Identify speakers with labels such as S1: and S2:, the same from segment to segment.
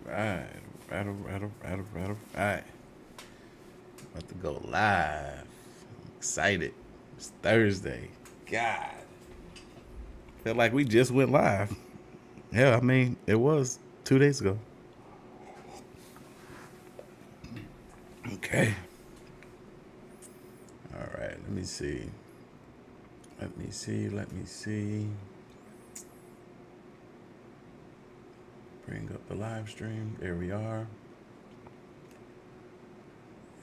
S1: Right. Right. About to go live. I'm excited. It's Thursday. God. Feel like we just went live. Yeah, I mean, it was 2 days ago. Okay. All right. Let me see. Let me see. Bring up the live stream. There we are.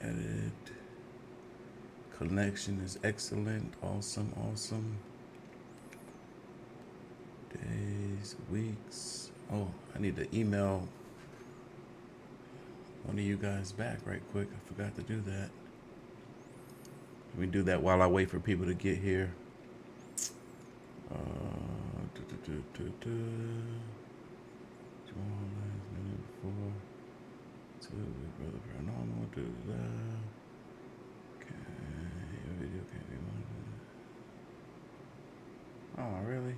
S1: Edit. Connection is excellent. Awesome. Days, weeks. Oh, I need to email one of you guys back right quick. I forgot to do that. Let me do that while I wait for people to get here. Brother Paranormal. Okay, your video can't be monitored. Oh, really?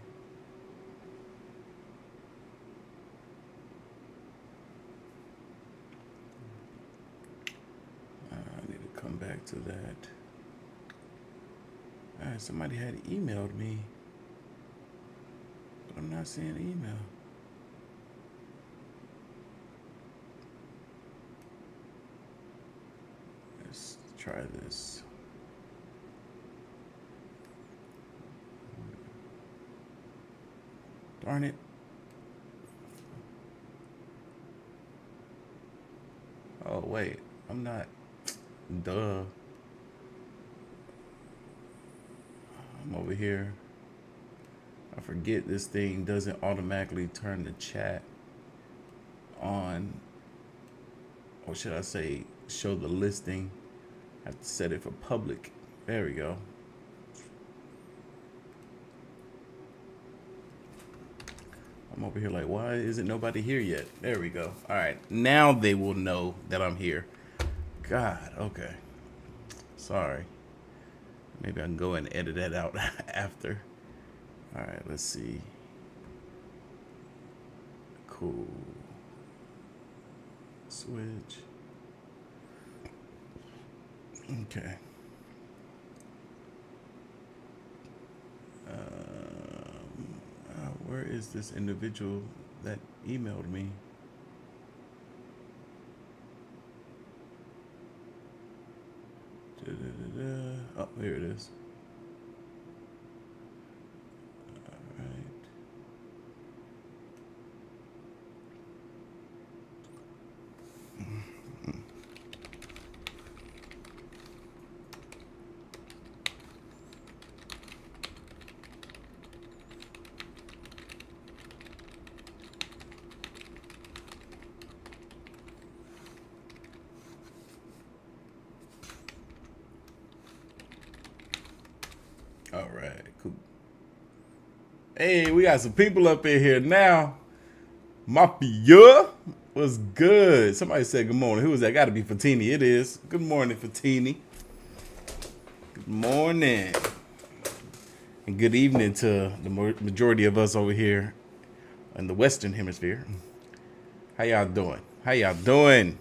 S1: I need to come back to that. All right, somebody had emailed me, but I'm not seeing the email. Let's try this. Darn it. Oh, wait. I'm not. Duh. I'm over here. I forget this thing doesn't automatically turn the chat on. Or should I say, show the listing. I have to set it for public. There we go. I'm over here like, why isn't nobody here yet? There we go. All right. Now they will know that I'm here. God, okay. Sorry. Maybe I can go and edit that out after. All right, let's see. Cool. Switch. Okay. Where is this individual that emailed me? Oh, here it is. All right. All right, cool. Hey, we got some people up in here now. Mafia, what's good? Somebody said good morning. Who is that? Got to be Fatini. It is. Good morning, Fatini. Good morning. And good evening to the majority of us over here in the Western Hemisphere. How y'all doing? How y'all doing?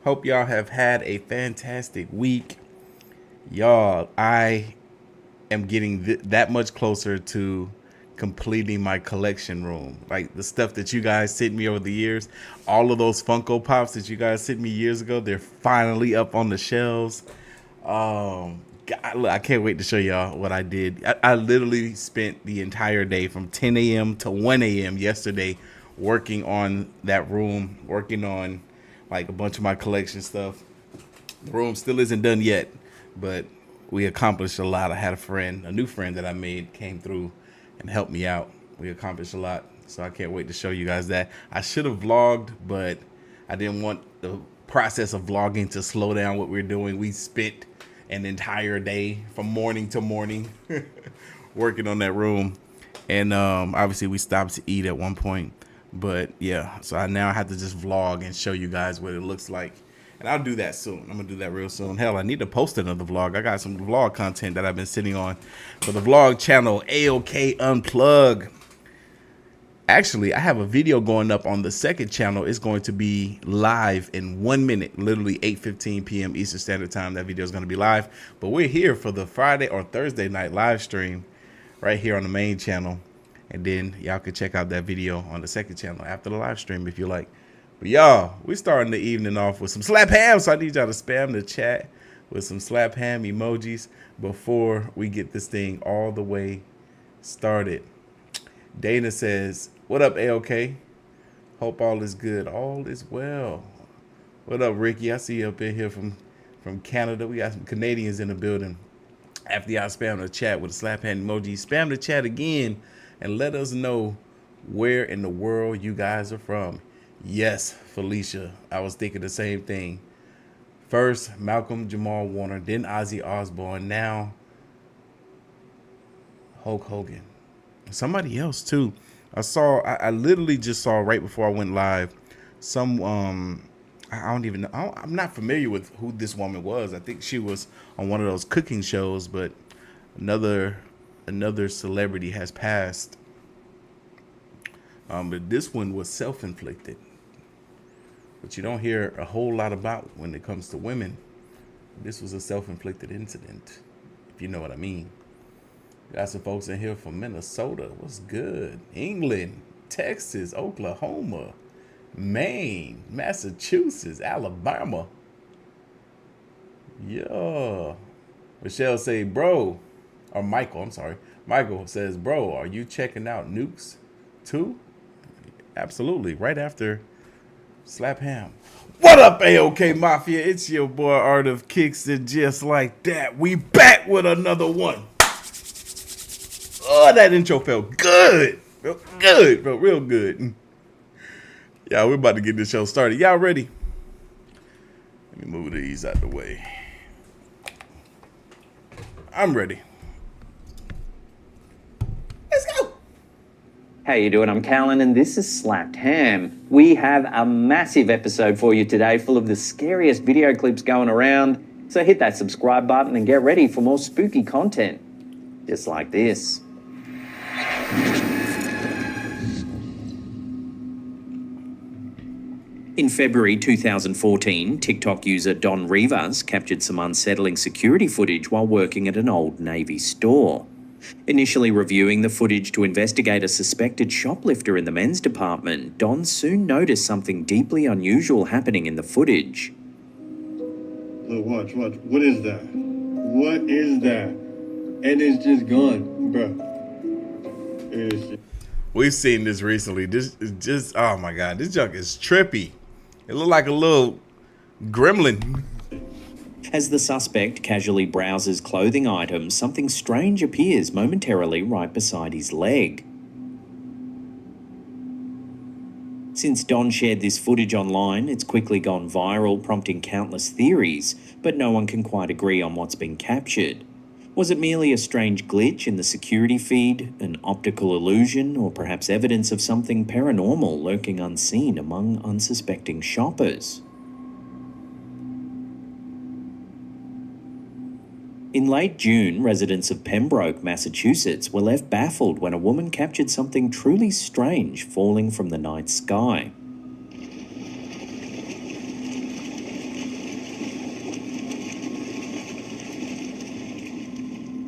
S1: Hope y'all have had a fantastic week. Y'all, I am getting that much closer to completing my collection room. Like the stuff that you guys sent me over the years, all of those Funko Pops that you guys sent me years ago, they're finally up on the shelves. God, look, I can't wait to show y'all what I did. I literally spent the entire day from 10 a.m. to 1 a.m. yesterday working on that room, working on like a bunch of my collection stuff. The room still isn't done yet, but we accomplished a lot. I had a new friend that I made came through and helped me out. We accomplished a lot, so I can't wait to show you guys that. I should have vlogged, but I didn't want the process of vlogging to slow down what we're doing. We spent an entire day from morning to morning working on that room, and obviously we stopped to eat at one point. But yeah, so I now have to just vlog and show you guys what it looks like. And I'll do that soon. I'm going to do that real soon. Hell, I need to post another vlog. I got some vlog content that I've been sitting on for the vlog channel, AOK Unplug. Actually, I have a video going up on the second channel. It's going to be live in 1 minute, literally 8:15 p.m. Eastern Standard Time. That video is going to be live. But we're here for the Friday or Thursday night live stream right here on the main channel. And then y'all can check out that video on the second channel after the live stream if you like. But y'all, we're starting the evening off with some slap ham. So I need y'all to spam the chat with some slap ham emojis before we get this thing all the way started. Dana says, what up, AOK? Hope all is good. All is well. What up, Ricky? I see you up in here from Canada. We got some Canadians in the building. After y'all spam the chat with a slap hand emoji, spam the chat again and let us know where in the world you guys are from. Yes, Felicia, I was thinking the same thing. First, Malcolm Jamal Warner, then Ozzy Osbourne, now Hulk Hogan. Somebody else too. I literally just saw right before I went live some I don't even know. I'm not familiar with who this woman was. I think she was on one of those cooking shows, but another celebrity has passed. But this one was self-inflicted, which you don't hear a whole lot about when it comes to women. This was a self-inflicted incident, if you know what I mean. Got some folks in here from Minnesota. What's good? England, Texas, Oklahoma, Maine, Massachusetts, Alabama. Yeah. Michelle say, bro, or Michael, I'm sorry. Michael says, bro, are you checking out Nukes too? Absolutely. Right after Slap Ham. What up, AOK Mafia? It's your boy Artofkickz, and just like that, we back with another one. Oh, that intro felt good. Felt good. Felt real good. Yeah, we're about to get this show started. Y'all ready? Let me move these out the way. I'm ready. Let's go.
S2: How you doing? I'm Callan, and this is Slapped Ham. We have a massive episode for you today, full of the scariest video clips going around. So hit that subscribe button and get ready for more spooky content, just like this. In February 2014, TikTok user Don Rivas captured some unsettling security footage while working at an Old Navy store. Initially reviewing the footage to investigate a suspected shoplifter in the men's department, Don soon noticed something deeply unusual happening in the footage.
S3: Look, watch. What is that? What is that? And it's just gone, bro.
S1: We've seen this recently. This is just, oh my God, this junk is trippy. It looked like a little gremlin.
S2: As the suspect casually browses clothing items, something strange appears momentarily right beside his leg. Since Don shared this footage online, it's quickly gone viral, prompting countless theories, but no one can quite agree on what's been captured. Was it merely a strange glitch in the security feed, an optical illusion, or perhaps evidence of something paranormal lurking unseen among unsuspecting shoppers? In late June, residents of Pembroke, Massachusetts, were left baffled when a woman captured something truly strange falling from the night sky.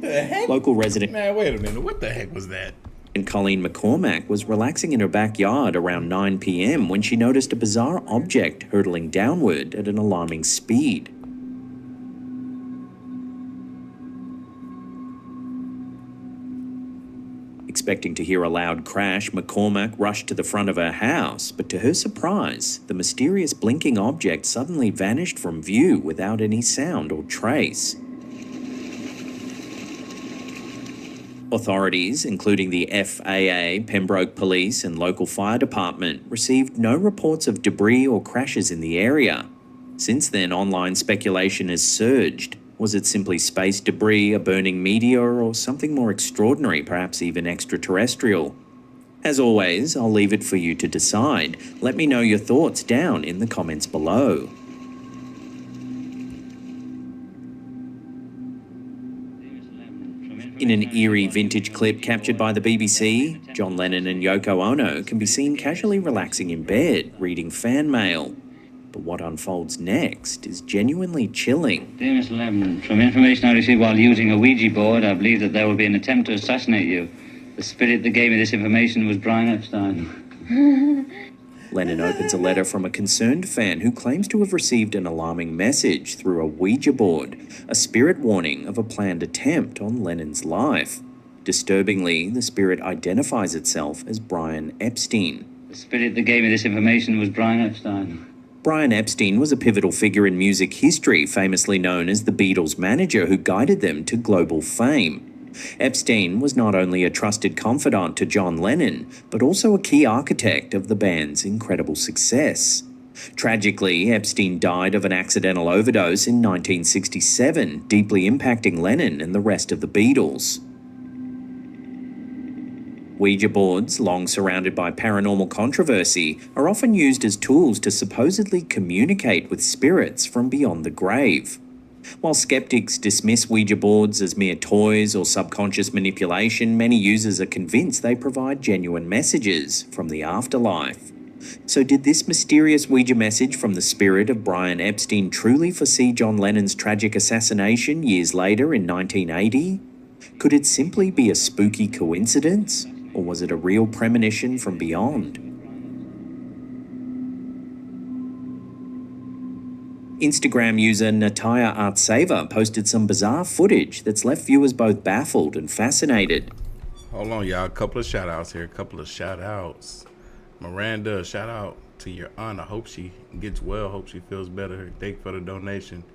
S1: The heck?
S2: Local resident...
S1: Man, wait a minute. What the heck was that?
S2: And Colleen McCormack was relaxing in her backyard around 9 p.m. when she noticed a bizarre object hurtling downward at an alarming speed. Expecting to hear a loud crash, McCormack rushed to the front of her house, but to her surprise, the mysterious blinking object suddenly vanished from view without any sound or trace. Authorities, including the FAA, Pembroke Police and local fire department, received no reports of debris or crashes in the area. Since then, online speculation has surged. Was it simply space debris, a burning meteor, or something more extraordinary, perhaps even extraterrestrial? As always, I'll leave it for you to decide. Let me know your thoughts down in the comments below. In an eerie vintage clip captured by the BBC, John Lennon and Yoko Ono can be seen casually relaxing in bed, reading fan mail. But what unfolds next is genuinely chilling.
S4: Dear Mr. Lennon, from information I received while using a Ouija board, I believe that there will be an attempt to assassinate you. The spirit that gave me this information was Brian Epstein.
S2: Lennon opens a letter from a concerned fan who claims to have received an alarming message through a Ouija board, a spirit warning of a planned attempt on Lennon's life. Disturbingly, the spirit identifies itself as Brian Epstein.
S4: The spirit that gave me this information was Brian Epstein.
S2: Brian Epstein was a pivotal figure in music history, famously known as the Beatles' manager who guided them to global fame. Epstein was not only a trusted confidant to John Lennon, but also a key architect of the band's incredible success. Tragically, Epstein died of an accidental overdose in 1967, deeply impacting Lennon and the rest of the Beatles. Ouija boards, long surrounded by paranormal controversy, are often used as tools to supposedly communicate with spirits from beyond the grave. While skeptics dismiss Ouija boards as mere toys or subconscious manipulation, many users are convinced they provide genuine messages from the afterlife. So did this mysterious Ouija message from the spirit of Brian Epstein truly foresee John Lennon's tragic assassination years later in 1980? Could it simply be a spooky coincidence? Or was it a real premonition from beyond? Instagram user Nataya Artsaver posted some bizarre footage that's left viewers both baffled and fascinated.
S1: Hold on, y'all. A couple of shout-outs here. Miranda, shout out to your aunt. I hope she gets well. Hope she feels better. Thank you for the donation.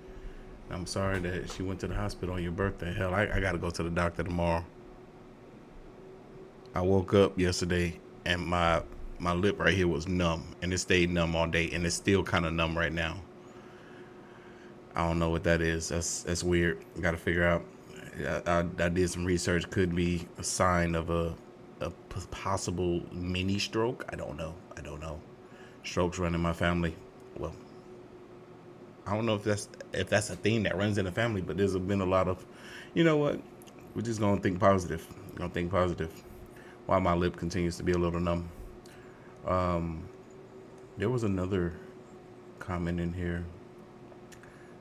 S1: I'm sorry that she went to the hospital on your birthday. Hell, I got to go to the doctor tomorrow. I woke up yesterday and my lip right here was numb, and it stayed numb all day, and it's still kind of numb right now. I don't know what that is. That's weird. Got to figure out. I did some research. Could be a sign of a possible mini stroke. I don't know. Strokes run in my family. Well, I don't know if that's a thing that runs in the family, but there's been a lot of, you know what? We're just gonna think positive. While my lip continues to be a little numb. There was another comment in here.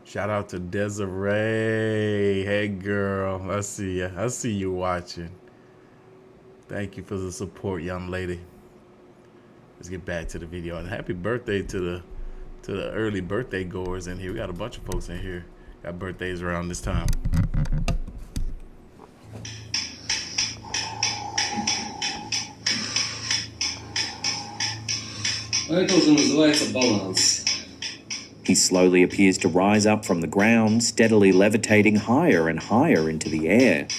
S1: Shout out to Desiree. Hey, girl. I see ya. I see you watching. Thank you for the support, young lady. Let's get back to the video. And happy birthday to the early birthday goers in here. We got a bunch of folks in here. Got birthdays around this time.
S5: Это уже называется баланс.
S2: He slowly appears to rise up from the ground, steadily levitating higher and higher into the air.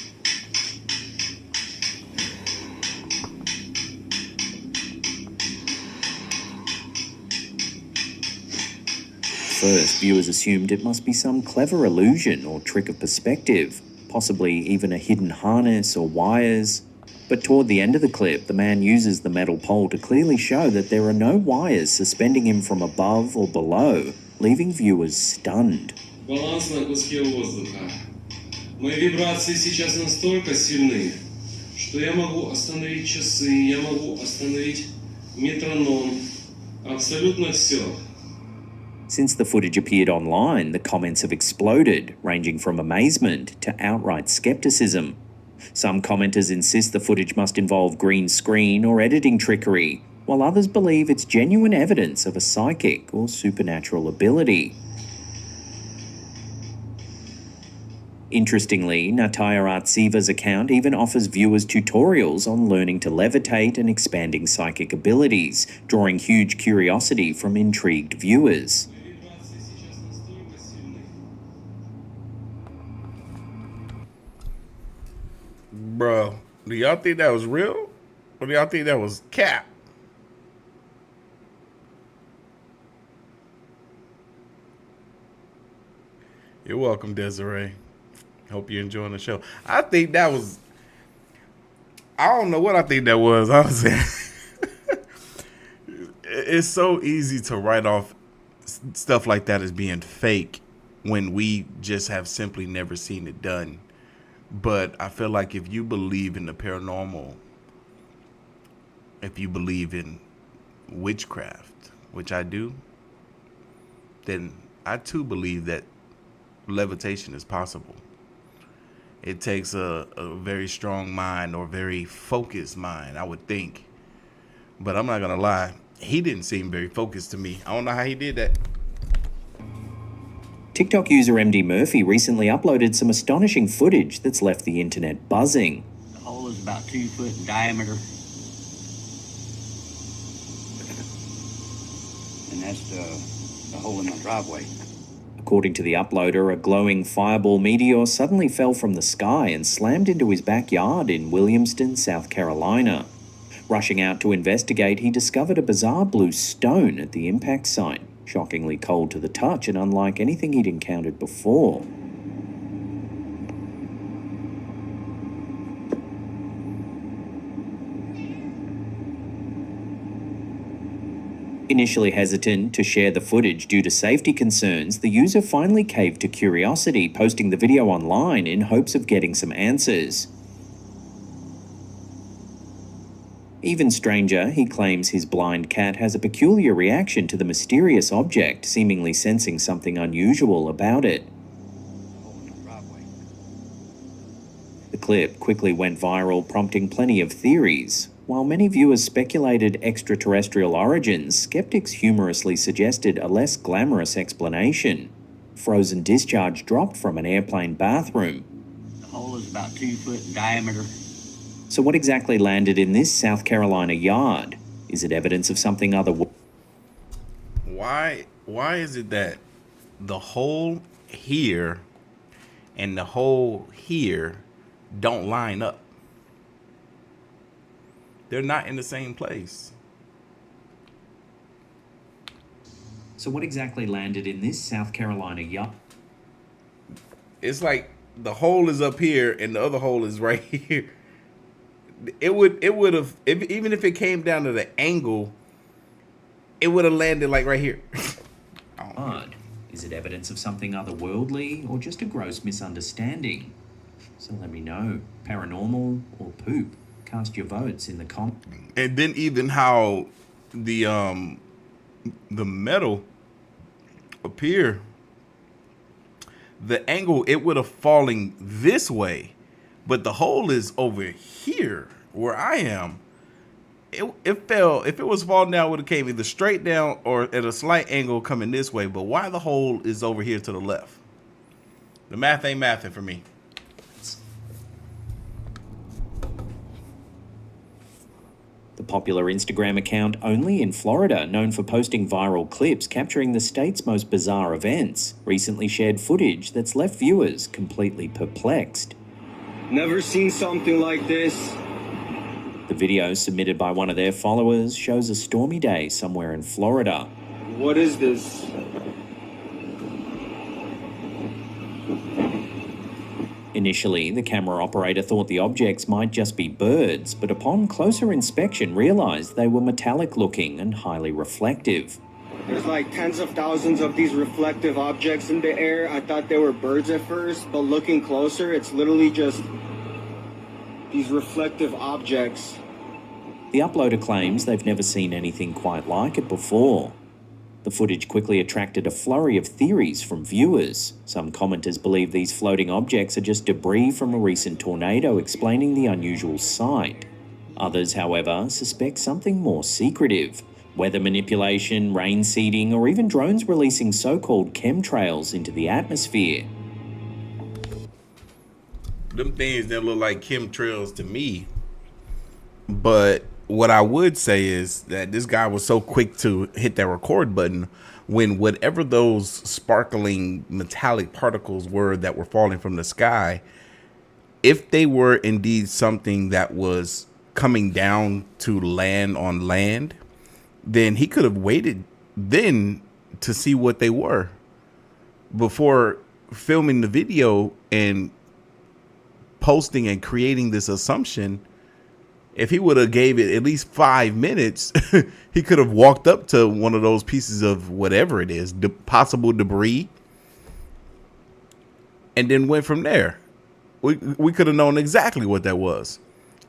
S2: First, viewers assumed it must be some clever illusion or trick of perspective, possibly even a hidden harness or wires. But toward the end of the clip, the man uses the metal pole to clearly show that there are no wires suspending him from above or below, leaving viewers stunned.
S5: Баланс на куске воздуха. Мои вибрации сейчас настолько сильны, что я могу остановить часы, я могу остановить метроном, абсолютно все.
S2: Since the footage appeared online, the comments have exploded, ranging from amazement to outright skepticism. Some commenters insist the footage must involve green screen or editing trickery, while others believe it's genuine evidence of a psychic or supernatural ability. Interestingly, Nataya Artsiva's account even offers viewers tutorials on learning to levitate and expanding psychic abilities, drawing huge curiosity from intrigued viewers.
S1: Bro, do y'all think that was real? Or do y'all think that was cap? You're welcome, Desiree. Hope you're enjoying the show. I think that was... I don't know what I think that was. I was saying... It's so easy to write off stuff like that as being fake when we just have simply never seen it done. But I feel like if you believe in the paranormal, if you believe in witchcraft, which I do, then I too believe that levitation is possible. It takes a very strong mind or very focused mind, I would think. But I'm not going to lie. He didn't seem very focused to me. I don't know how he did that.
S2: TikTok user MD Murphy recently uploaded some astonishing footage that's left the internet buzzing.
S6: The hole is about 2 foot in diameter. And that's the hole in my driveway.
S2: According to the uploader, a glowing fireball meteor suddenly fell from the sky and slammed into his backyard in Williamston, South Carolina. Rushing out to investigate, he discovered a bizarre blue stone at the impact site, shockingly cold to the touch and unlike anything he'd encountered before. Initially hesitant to share the footage due to safety concerns, the user finally caved to curiosity, posting the video online in hopes of getting some answers. Even stranger, he claims his blind cat has a peculiar reaction to the mysterious object, seemingly sensing something unusual about it. The clip quickly went viral, prompting plenty of theories. While many viewers speculated extraterrestrial origins, skeptics humorously suggested a less glamorous explanation. Frozen discharge dropped from an airplane bathroom.
S6: The hole is about 2 foot in diameter.
S2: So what exactly landed in this South Carolina yard? Is it evidence of something otherworldly?
S1: Why is it that the hole here and the hole here don't line up? They're not in the same place.
S2: So what exactly landed in this South Carolina yard?
S1: It's like the hole is up here and the other hole is right here. It would have, even if it came down to the angle, it would have landed like right here.
S2: Odd. Is it evidence of something otherworldly or just a gross misunderstanding? So let me know. Paranormal or poop? Cast your votes in the comments.
S1: And then even how the metal up here, the angle, it would have fallen this way, but the hole is over here where I am. It fell. If it was falling down, it would have came either straight down or at a slight angle coming this way. But why the hole is over here to the left? The math ain't mathing for me.
S2: The popular Instagram account Only in Florida, known for posting viral clips capturing the state's most bizarre events, recently shared footage that's left viewers completely perplexed.
S7: Never seen something like this.
S2: The video, submitted by one of their followers, shows a stormy day somewhere in Florida.
S7: What is this?
S2: Initially, the camera operator thought the objects might just be birds, but upon closer inspection realized they were metallic looking and highly reflective.
S7: There's like tens of thousands of these reflective objects in the air. I thought they were birds at first, but looking closer, it's literally just these reflective objects.
S2: The uploader claims they've never seen anything quite like it before. The footage quickly attracted a flurry of theories from viewers. Some commenters believe these floating objects are just debris from a recent tornado, explaining the unusual sight. Others, however, suspect something more secretive: weather manipulation, rain seeding, or even drones releasing so-called chemtrails into the atmosphere.
S1: Them things that look like chemtrails to me. But what I would say is that this guy was so quick to hit that record button when whatever those sparkling metallic particles were that were falling from the sky, if they were indeed something that was coming down to land on land, then he could have waited then to see what they were before filming the video and posting and creating this assumption. If he would have gave it at least 5 minutes, he could have walked up to one of those pieces of whatever it is, possible debris, and then went from there. we could have known exactly what that was.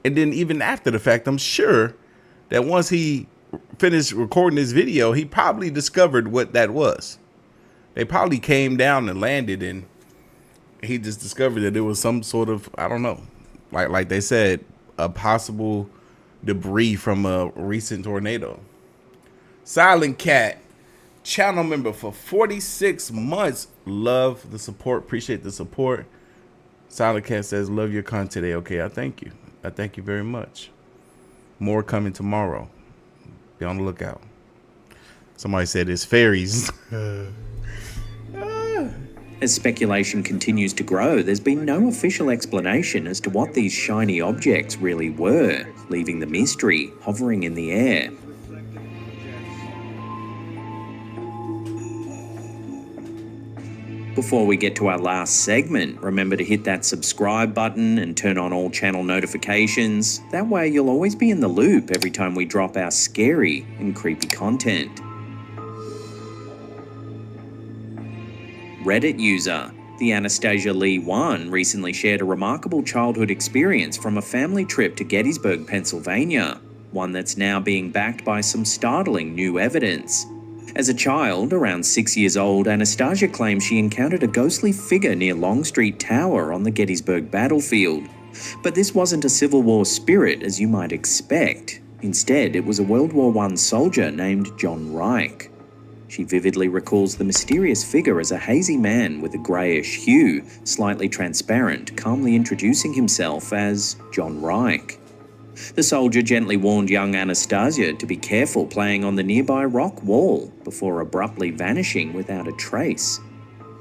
S1: And then even after the fact, I'm sure that once he finished recording this video, he probably discovered what that was. They probably came down and landed, and he just discovered that it was some sort of, I don't know, like they said, a possible debris from a recent tornado. Silent Cat, channel member for 46 months. Love the support. Appreciate the support. Silent Cat says, love your content today. Okay, I thank you. I thank you very much. More coming tomorrow. Be on the lookout. Somebody said it's fairies.
S2: As speculation continues to grow, there's been no official explanation as to what these shiny objects really were, leaving the mystery hovering in the air. Before we get to our last segment, remember to hit that subscribe button and turn on all channel notifications. That way you'll always be in the loop every time we drop our scary and creepy content. Reddit user, the Anastasia Lee 1, recently shared a remarkable childhood experience from a family trip to Gettysburg, Pennsylvania, one that's now being backed by some startling new evidence. As a child, around 6 years old, Anastasia claims she encountered a ghostly figure near Longstreet Tower on the Gettysburg battlefield. But this wasn't a Civil War spirit, as you might expect. Instead, it was a World War I soldier named John Reich. She vividly recalls the mysterious figure as a hazy man with a greyish hue, slightly transparent, calmly introducing himself as John Reich. The soldier gently warned young Anastasia to be careful playing on the nearby rock wall before abruptly vanishing without a trace.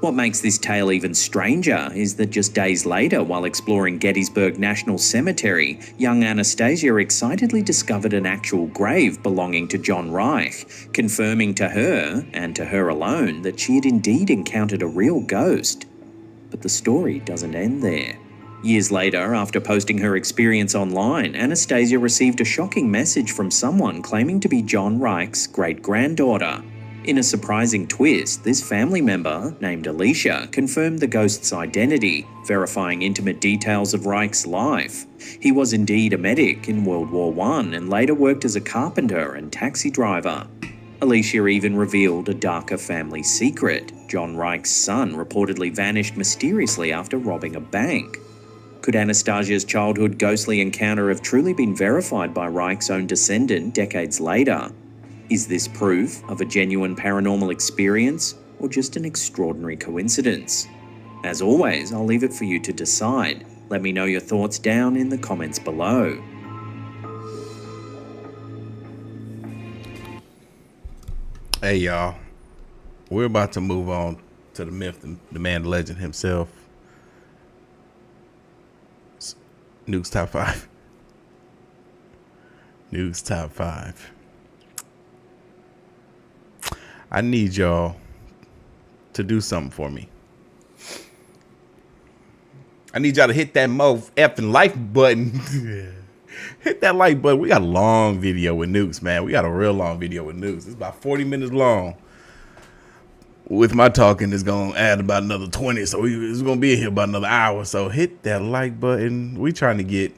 S2: What makes this tale even stranger is that just days later, while exploring Gettysburg National Cemetery, young Anastasia excitedly discovered an actual grave belonging to John Reich, confirming to her, and to her alone, that she had indeed encountered a real ghost. But the story doesn't end there. Years later, after posting her experience online, Anastasia received a shocking message from someone claiming to be John Reich's great-granddaughter. In a surprising twist, this family member, named Alicia, confirmed the ghost's identity, verifying intimate details of Reich's life. He was indeed a medic in World War I and later worked as a carpenter and taxi driver. Alicia even revealed a darker family secret. John Reich's son reportedly vanished mysteriously after robbing a bank. Could Anastasia's childhood ghostly encounter have truly been verified by Reich's own descendant decades later? Is this proof of a genuine paranormal experience or just an extraordinary coincidence? As always, I'll leave it for you to decide. Let me know your thoughts down in the comments below.
S1: Hey y'all, we're about to move on to the myth, the man, the legend himself. Nuke's top 5. Nuke's top 5. I need y'all to do something for me. I need y'all to hit that effing like button. Hit that like button. We got a long video with Nukes, man. We got a real long video with Nukes. It's about 40 minutes long. With my talking, it's going to add about another 20. So it's going to be in here about another hour. So hit that like button. We trying to get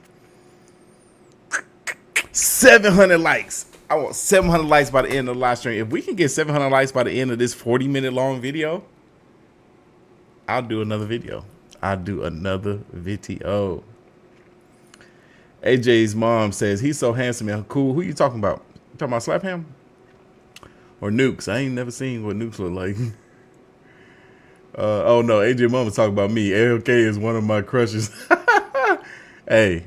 S1: 700 likes. I want 700 likes by the end of the live stream. If we can get 700 likes by the end of this 40-minute long video, I'll do another video. I'll do another video. AJ's mom says, he's so handsome and cool. Who you talking about? You talking about Slap Ham? Or Nukes? I ain't never seen what Nukes look like. Oh no, AJ mom was talking about me. ALK is one of my crushes. Hey,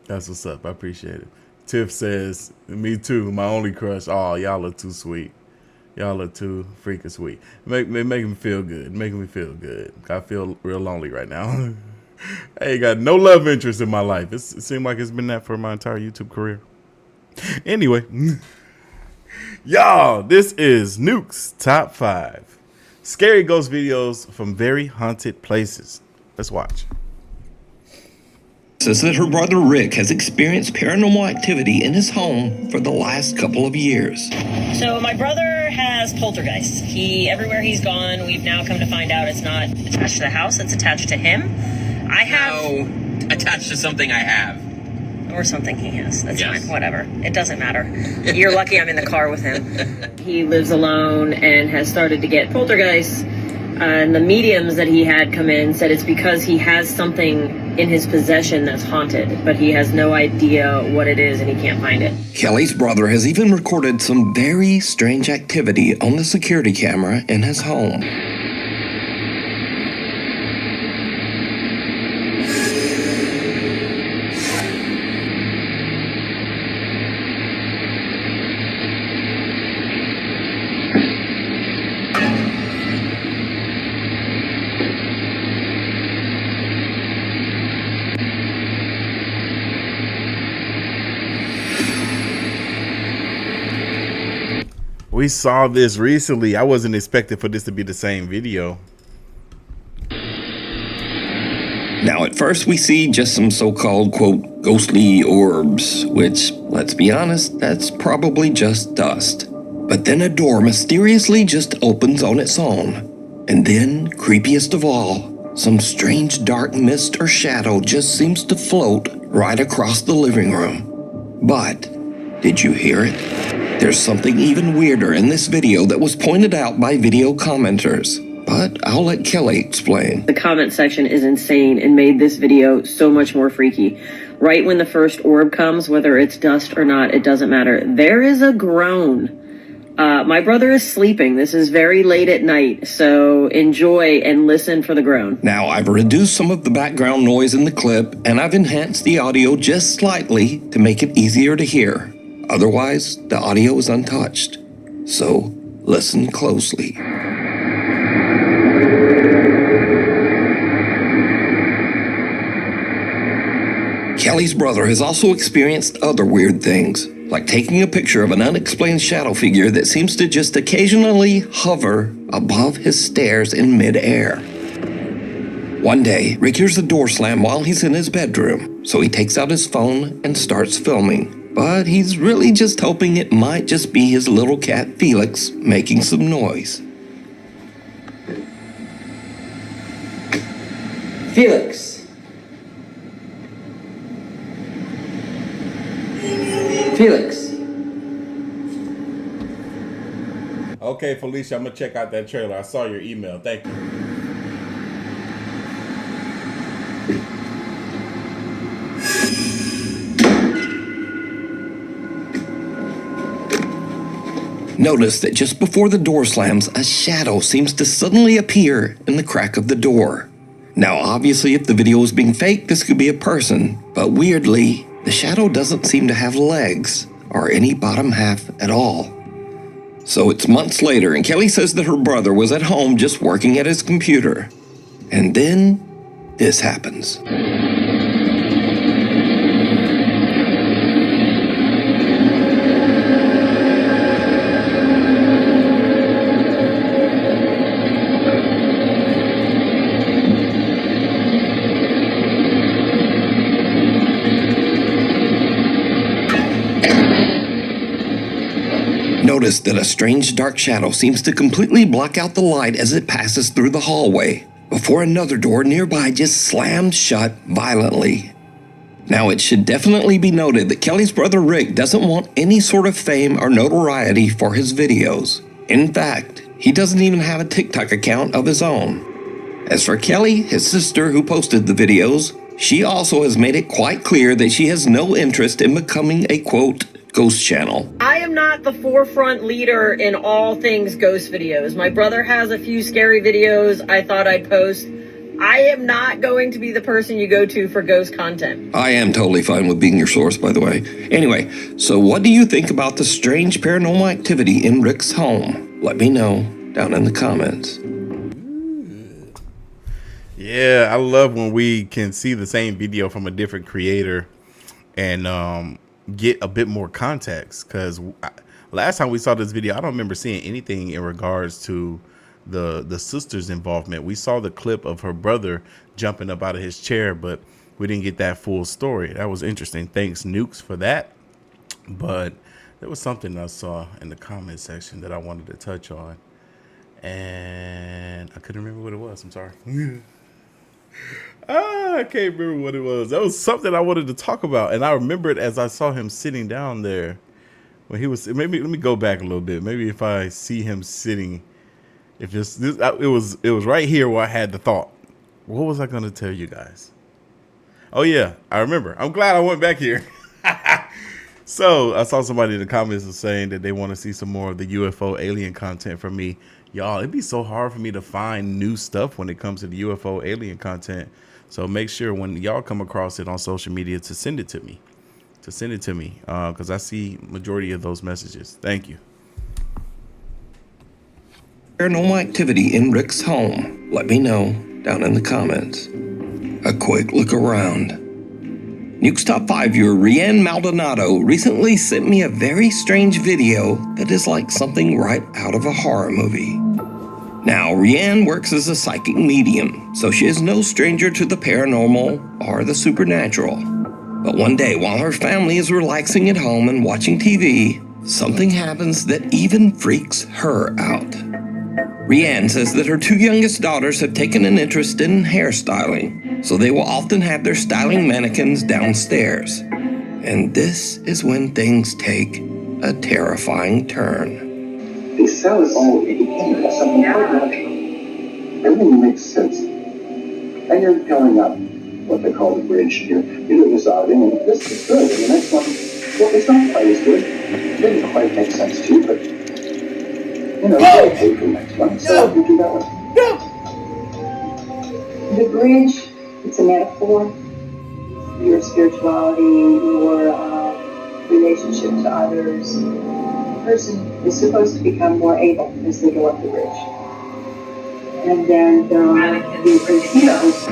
S1: that's what's up. I appreciate it. Tiff says, me too, my only crush. Oh, y'all are too sweet. Y'all are too freaking sweet. Make me feel good. Making me feel good. I feel real lonely right now. I ain't got no love interest in my life. It seemed like it's been that for my entire YouTube career. Anyway, y'all, this is Nuke's Top 5 Scary Ghost Videos from Very Haunted Places. Let's watch.
S8: Says that her brother Rick has experienced paranormal activity in his home for the last couple of years.
S9: So my brother has poltergeist. Everywhere he's gone, we've now come to find out it's not attached to the house, it's attached to him. I have...
S10: No, attached to something I have.
S9: Or something he has. That's
S10: Yes.
S9: fine. Whatever. It doesn't matter. You're lucky I'm in the car with him. He lives alone and has started to get poltergeists. And the mediums that he had come in said it's because he has something in his possession that's haunted, but he has no idea what it is and he can't find it.
S8: Kelly's brother has even recorded some very strange activity on the security camera in his home.
S1: We saw this recently. I wasn't expecting for this to be the same video.
S8: Now, at first we see just some so-called, quote, ghostly orbs, which, let's be honest, that's probably just dust. But then a door mysteriously just opens on its own. And then, creepiest of all, some strange dark mist or shadow just seems to float right across the living room. But, did you hear it? There's something even weirder in this video that was pointed out by video commenters. But I'll let Kelly explain.
S9: The comment section is insane and made this video so much more freaky. Right when the first orb comes, whether it's dust or not, it doesn't matter. There is a groan. My brother is sleeping. This is very late at night, so enjoy and listen for the groan.
S8: Now, I've reduced some of the background noise in the clip, and I've enhanced the audio just slightly to make it easier to hear. Otherwise, the audio is untouched. So, listen closely. Kelly's brother has also experienced other weird things, like taking a picture of an unexplained shadow figure that seems to just occasionally hover above his stairs in midair. One day, Rick hears the door slam while he's in his bedroom, so he takes out his phone and starts filming. But he's really just hoping it might just be his little cat Felix making some noise.
S11: Felix. Felix.
S1: Okay, Felicia, I'm gonna check out that trailer. I saw your email. Thank you.
S8: Notice that just before the door slams, a shadow seems to suddenly appear in the crack of the door. Now, obviously, if the video was being faked, this could be a person, but weirdly, the shadow doesn't seem to have legs or any bottom half at all. So it's months later, and Kelly says that her brother was at home just working at his computer. And then, this happens. Notice that a strange dark shadow seems to completely block out the light as it passes through the hallway, before another door nearby just slams shut violently. Now, it should definitely be noted that Kelly's brother Rick doesn't want any sort of fame or notoriety for his videos. In fact, he doesn't even have a TikTok account of his own. As for Kelly, his sister who posted the videos, she also has made it quite clear that she has no interest in becoming a, quote, ghost channel.
S9: I am not the forefront leader in all things ghost videos. My brother has a few scary videos I thought I'd post. I am not going to be the person you go to for ghost content.
S8: I am totally fine with being your source, by the way. Anyway, so what do you think about the strange paranormal activity in Rick's home? Let me know down in the comments.
S1: Yeah, I love when we can see the same video from a different creator and get a bit more context, because last time we saw this video, I don't remember seeing anything in regards to the sister's involvement. We saw the clip of her brother jumping up out of his chair, but we didn't get that full story. That was interesting. Thanks, Nukes, for that. But there was something I saw in the comment section that I wanted to touch on, and I couldn't remember what it was. I'm sorry. I can't remember what it was. That was something I wanted to talk about, and I remember it as I saw him sitting down there when he was. Maybe let me go back a little bit. Maybe if I see him sitting, if it's this, it was right here where I had the thought. What was I going to tell you guys? Oh yeah, I remember. I'm glad I went back here. So I saw somebody in the comments was saying that they want to see some more of the UFO alien content from me. Y'all, it'd be so hard for me to find new stuff when it comes to the UFO alien content. So make sure when y'all come across it on social media to send it to me. Because I see majority of those messages. Thank you.
S8: Paranormal activity in Rick's home. Let me know down in the comments. A quick look around. Nuke's Top 5 viewer Rianne Maldonado recently sent me a very strange video that is like something right out of a horror movie. Now, Rianne works as a psychic medium, so she is no stranger to the paranormal or the supernatural. But one day, while her family is relaxing at home and watching TV, something happens that even freaks her out. Rianne says that her two youngest daughters have taken an interest in hairstyling, so they will often have their styling mannequins downstairs. And this is when things take a terrifying turn.
S12: They sell it all independent as something quite natural. Everything makes sense. And you're going up what they call the bridge. You're doing this outing, and this is good. And the next one, well, it's not quite as good. It didn't quite make sense to you, but you know, you pay for the next one, so you do that one.
S13: The bridge, it's a metaphor. Your spirituality, your relationship to others. The person is supposed to become more able as they go up the bridge. And then the casinos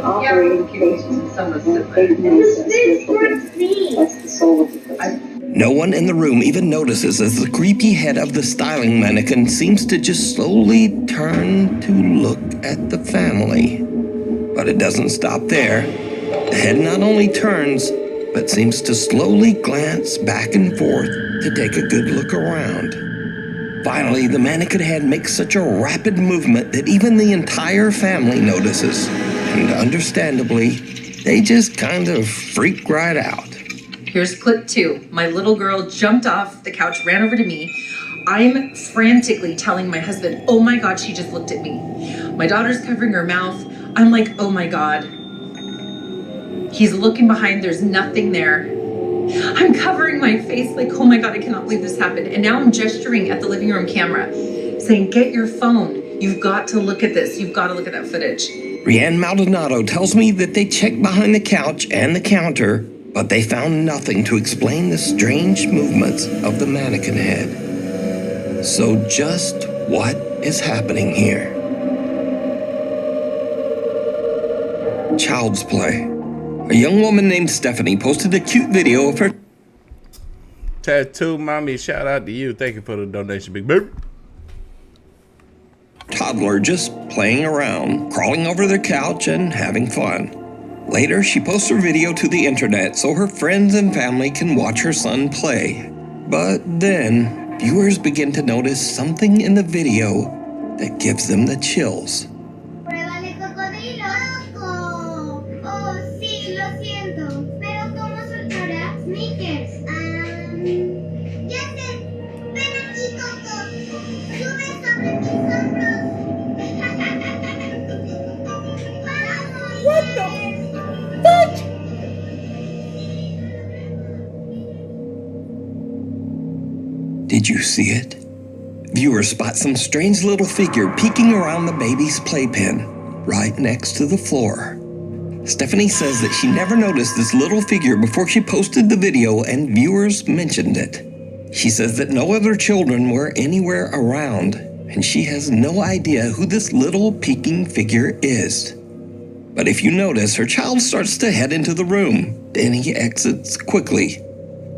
S13: operating places and faithfulness and spiritual beings. That's the soul of the person.
S8: No one in the room even notices as the creepy head of the styling mannequin seems to just slowly turn to look at the family. But it doesn't stop there. The head not only turns, but seems to slowly glance back and forth to take a good look around. Finally, the mannequin head makes such a rapid movement that even the entire family notices. And understandably, they just kind of freak right out.
S14: Here's clip 2. My little girl jumped off the couch, ran over to me. I'm frantically telling my husband, oh my God, she just looked at me. My daughter's covering her mouth. I'm like, oh my God. He's looking behind, there's nothing there. I'm covering my face like, oh my God, I cannot believe this happened. And now I'm gesturing at the living room camera, saying, get your phone. You've got to look at this. You've got to look at that footage.
S8: Rianne Maldonado tells me that they checked behind the couch and the counter, but they found nothing to explain the strange movements of the mannequin head. So just what is happening here? Child's play. A young woman named Stephanie posted a cute video of her
S1: Tattoo Mommy, shout out to you. Thank you for the donation, big baby.
S8: Toddler just playing around, crawling over their couch and having fun. Later, she posts her video to the internet so her friends and family can watch her son play. But then, viewers begin to notice something in the video that gives them the chills. Did you see it? Viewers spot some strange little figure peeking around the baby's playpen, right next to the floor. Stephanie says that she never noticed this little figure before she posted the video and viewers mentioned it. She says that no other children were anywhere around, and she has no idea who this little peeking figure is. But if you notice, her child starts to head into the room, then he exits quickly.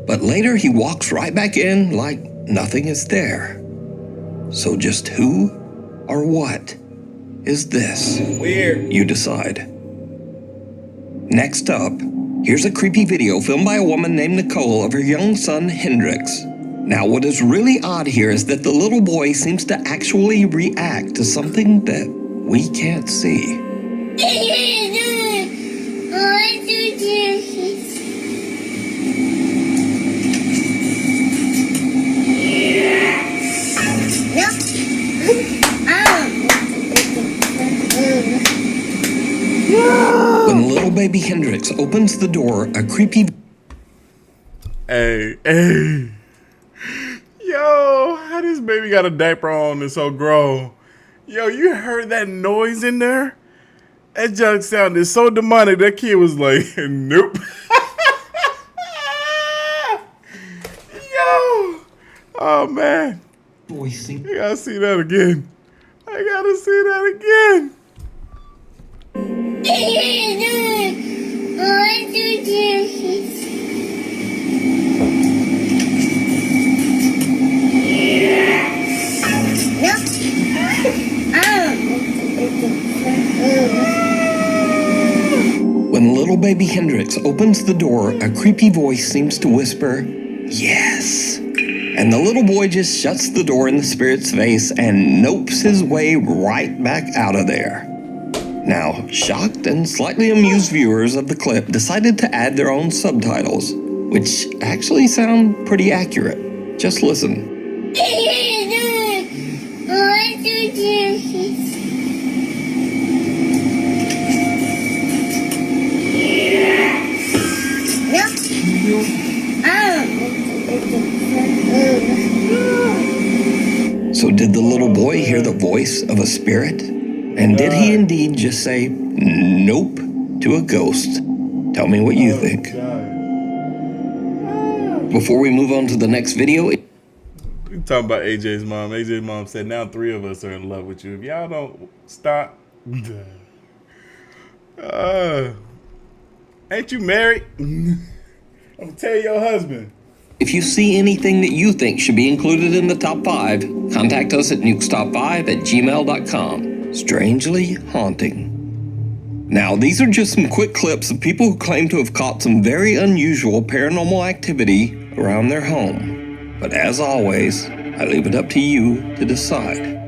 S8: But later he walks right back in like nothing is there. So just who or what is this?
S1: Weird.
S8: You decide. Next up, here's a creepy video filmed by a woman named Nicole of her young son Hendrix. Now what is really odd here is that the little boy seems to actually react to something that we can't see. When little baby Hendrix opens the door, a creepy...
S1: Hey. Yo, how this baby got a diaper on and so grown? Yo, you heard that noise in there? That junk sounded so demonic. That kid was like, nope. Yo. Oh, man. You gotta see that again. I gotta see that again.
S8: When little baby Hendrix opens the door, a creepy voice seems to whisper, "Yes." And the little boy just shuts the door in the spirit's face and nopes his way right back out of there. Now, shocked and slightly amused viewers of the clip decided to add their own subtitles, which actually sound pretty accurate. Just listen. So did the little boy hear the voice of a spirit? And did he indeed just say nope to a ghost? Tell me what you think. Before we move on to the next video...
S1: We talking about AJ's mom. AJ's mom said, now 3 of us are in love with you. If y'all don't stop... ain't you married? I'm gonna tell your husband.
S8: If you see anything that you think should be included in the top 5, contact us at nukestop5@gmail.com. Strangely haunting. Now, these are just some quick clips of people who claim to have caught some very unusual paranormal activity around their home. But as always, I leave it up to you to decide.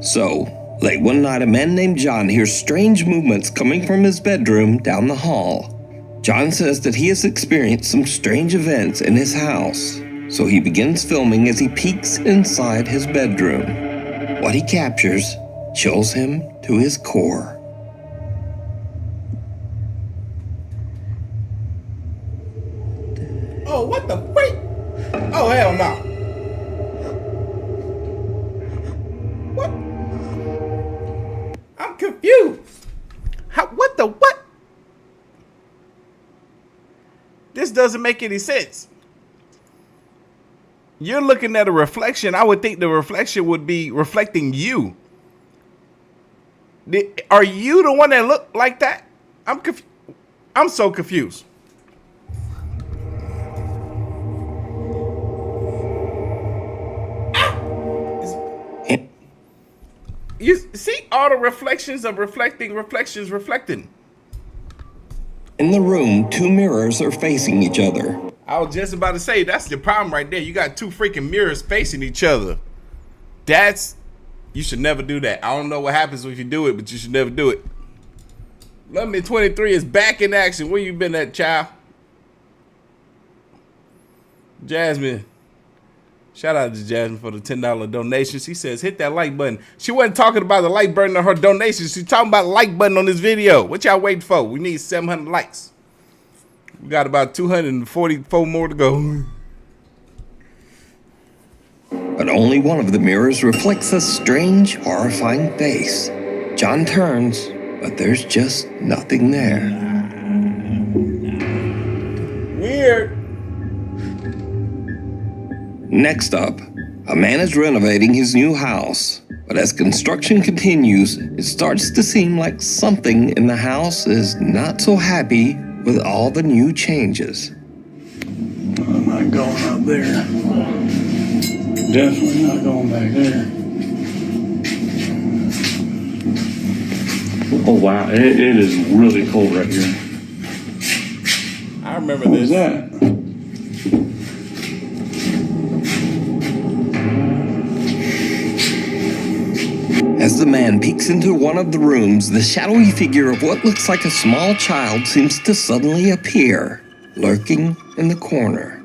S8: So, late one night, a man named John hears strange movements coming from his bedroom down the hall. John says that he has experienced some strange events in his house, so he begins filming as he peeks inside his bedroom. What he captures chills him to his core.
S1: Oh, what the freak? Oh, hell no. What? I'm confused. What the what? This doesn't make any sense. You're looking at a reflection. I would think the reflection would be reflecting you. Are you the one that looked like that? I'm so confused. You see all the reflections of reflections reflecting.
S8: In the room, 2 mirrors are facing each other.
S1: I was just about to say, that's the problem right there. You got 2 freaking mirrors facing each other. You should never do that. I don't know what happens if you do it, but you should never do it. Love Me 23 is back in action. Where you been at, child? Jasmine. Shout out to Jasmine for the $10 donation. She says, hit that like button. She wasn't talking about the like button on her donation. She's talking about the like button on this video. What y'all waiting for? We need 700 likes. We got about 244 more to go.
S8: But only one of the mirrors reflects a strange, horrifying face. John turns, but there's just nothing there.
S1: Weird.
S8: Next up, a man is renovating his new house, but as construction continues, it starts to seem like something in the house is not so happy with all the new changes.
S15: I'm not going up there. Definitely not going back there. Oh wow, it is really cold right here.
S1: I remember
S15: what
S1: this.
S15: Was that?
S8: As the man peeks into one of the rooms, the shadowy figure of what looks like a small child seems to suddenly appear, lurking in the corner.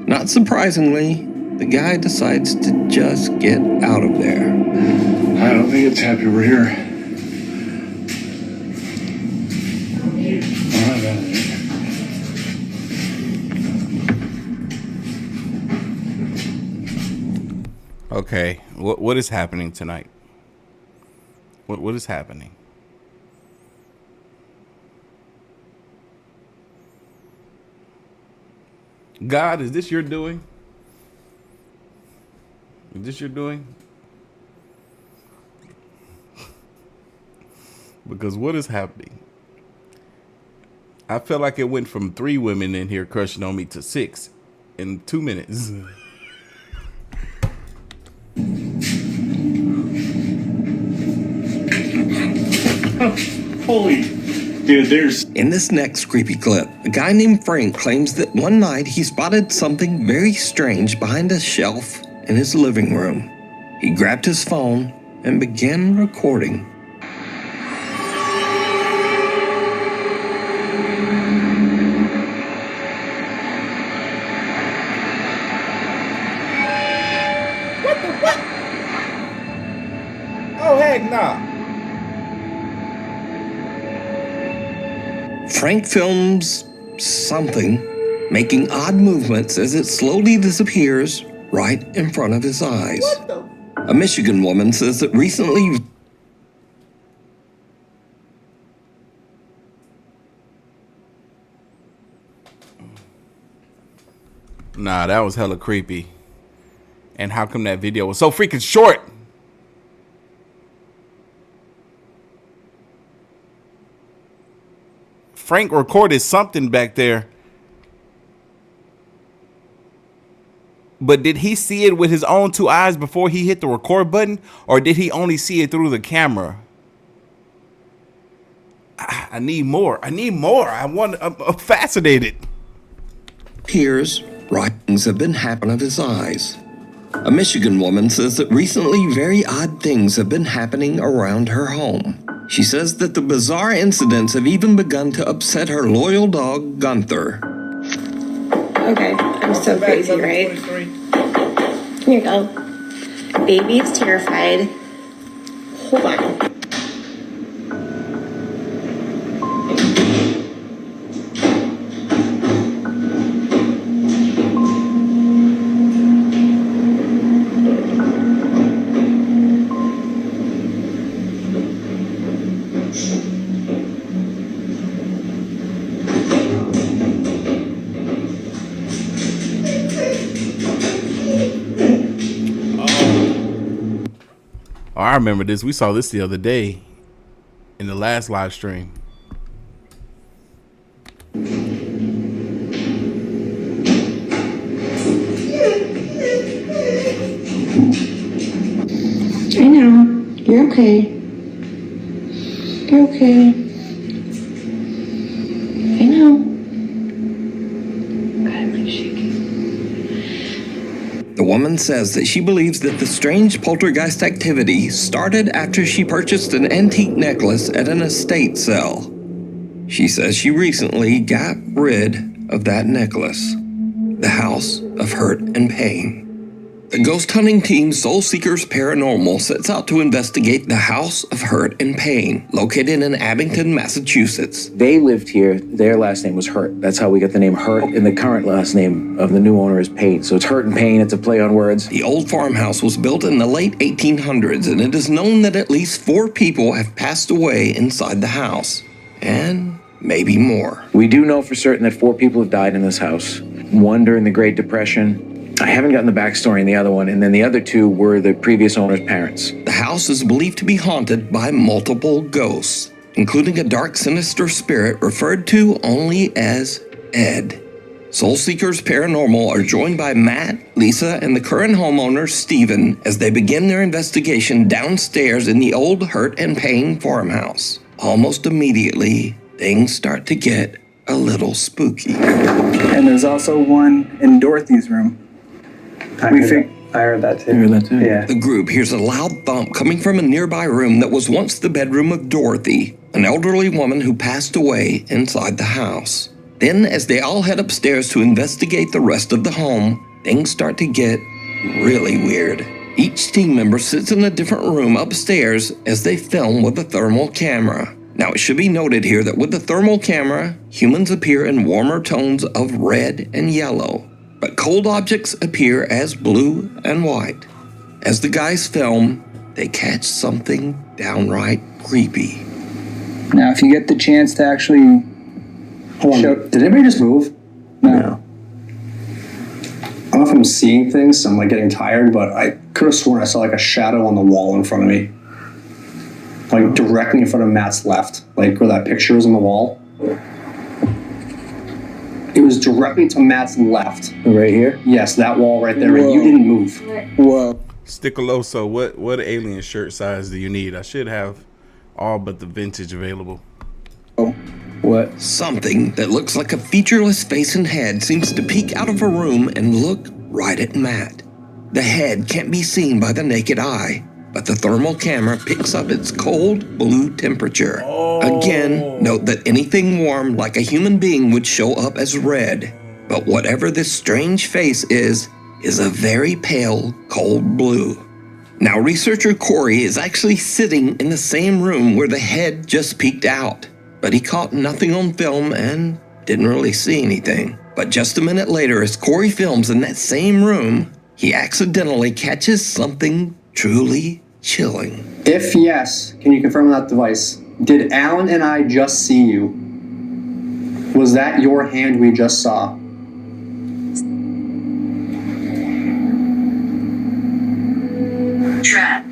S8: Not surprisingly, the guy decides to just get out of there.
S15: I don't think it's happy we're here. All right,
S1: Okay, what is happening tonight? What is happening? God, is this your doing? Is this your doing? Because what is happening? I felt like it went from 3 women in here crushing on me to 6 in 2 minutes.
S15: Holy dude, there's...
S8: In this next creepy clip, a guy named Frank claims that one night he spotted something very strange behind a shelf in his living room. He grabbed his phone and began recording.
S1: What the what? Oh, heck nah.
S8: Frank films something making odd movements as it slowly disappears right in front of his eyes.
S1: What the?
S8: A Michigan woman says that recently...
S1: Nah, that was hella creepy. And how come that video was so freaking short? Frank recorded something back there. But did he see it with his own 2 eyes before he hit the record button? Or did he only see it through the camera? I need more. I need more. I'm fascinated.
S8: Here's right things have been happening of his eyes. A Michigan woman says that recently very odd things have been happening around her home. She says that the bizarre incidents have even begun to upset her loyal dog, Gunther.
S16: Okay, I'm so crazy, right? Here you go. Baby is terrified. Hold on.
S1: Oh, I remember this. We saw this the other day in the last live stream.
S16: I know. You're okay. You're okay. I know. God, I'm like shaking.
S8: The woman says that she believes that the strange poltergeist activity started after she purchased an antique necklace at an estate sale. She says she recently got rid of that necklace. The House of Hurt and Pain. The ghost hunting team Soul Seekers Paranormal sets out to investigate the House of Hurt and Pain, located in Abington, Massachusetts.
S17: They lived here. Their last name was Hurt. That's how we got the name Hurt, and the current last name of the new owner is Pain. So it's Hurt and Pain. It's a play on words.
S8: The old farmhouse was built in the late 1800s, and it is known that at least 4 people have passed away inside the house. And maybe more.
S17: We do know for certain that 4 people have died in this house. 1 during the Great Depression. I haven't gotten the backstory in the other one, and then the other 2 were the previous owner's parents.
S8: The house is believed to be haunted by multiple ghosts, including a dark, sinister spirit referred to only as Ed. Soul Seekers Paranormal are joined by Matt, Lisa, and the current homeowner, Steven, as they begin their investigation downstairs in the old Hurt and Pain farmhouse. Almost immediately, things start to get a little spooky.
S18: And there's also one in Dorothy's room. I heard that too.
S17: You heard that too?
S18: Yeah.
S8: The group hears a loud thump coming from a nearby room that was once the bedroom of Dorothy, an elderly woman who passed away inside the house. Then, as they all head upstairs to investigate the rest of the home, things start to get really weird. Each team member sits in a different room upstairs as they film with a thermal camera. Now, it should be noted here that with the thermal camera, humans appear in warmer tones of red and yellow, but cold objects appear as blue and white. As the guys film, they catch something downright creepy.
S18: Now, if you get the chance to actually...
S19: Hold on, did anybody just move? No. I don't know if I'm seeing things, so I'm like getting tired, but I could have sworn I saw like a shadow on the wall in front of me. Like directly in front of Matt's left, like where that picture is on the wall. It was directly to Matt's left.
S18: Right here?
S19: Yes, that wall right there, and you didn't move.
S18: Whoa.
S1: Stickaloso, what alien shirt size do you need? I should have all but the vintage available.
S18: Oh, what?
S8: Something that looks like a featureless face and head seems to peek out of a room and look right at Matt. The head can't be seen by the naked eye, but the thermal camera picks up its cold blue temperature. Again, note that anything warm like a human being would show up as red, but whatever this strange face is a very pale, cold blue. Now, researcher Corey is actually sitting in the same room where the head just peeked out, but he caught nothing on film and didn't really see anything. But just a minute later, as Corey films in that same room, he accidentally catches something truly chilling.
S19: If yes, can you confirm that device? Did Alan and I just see you? Was that your hand we just saw?
S16: Trapped.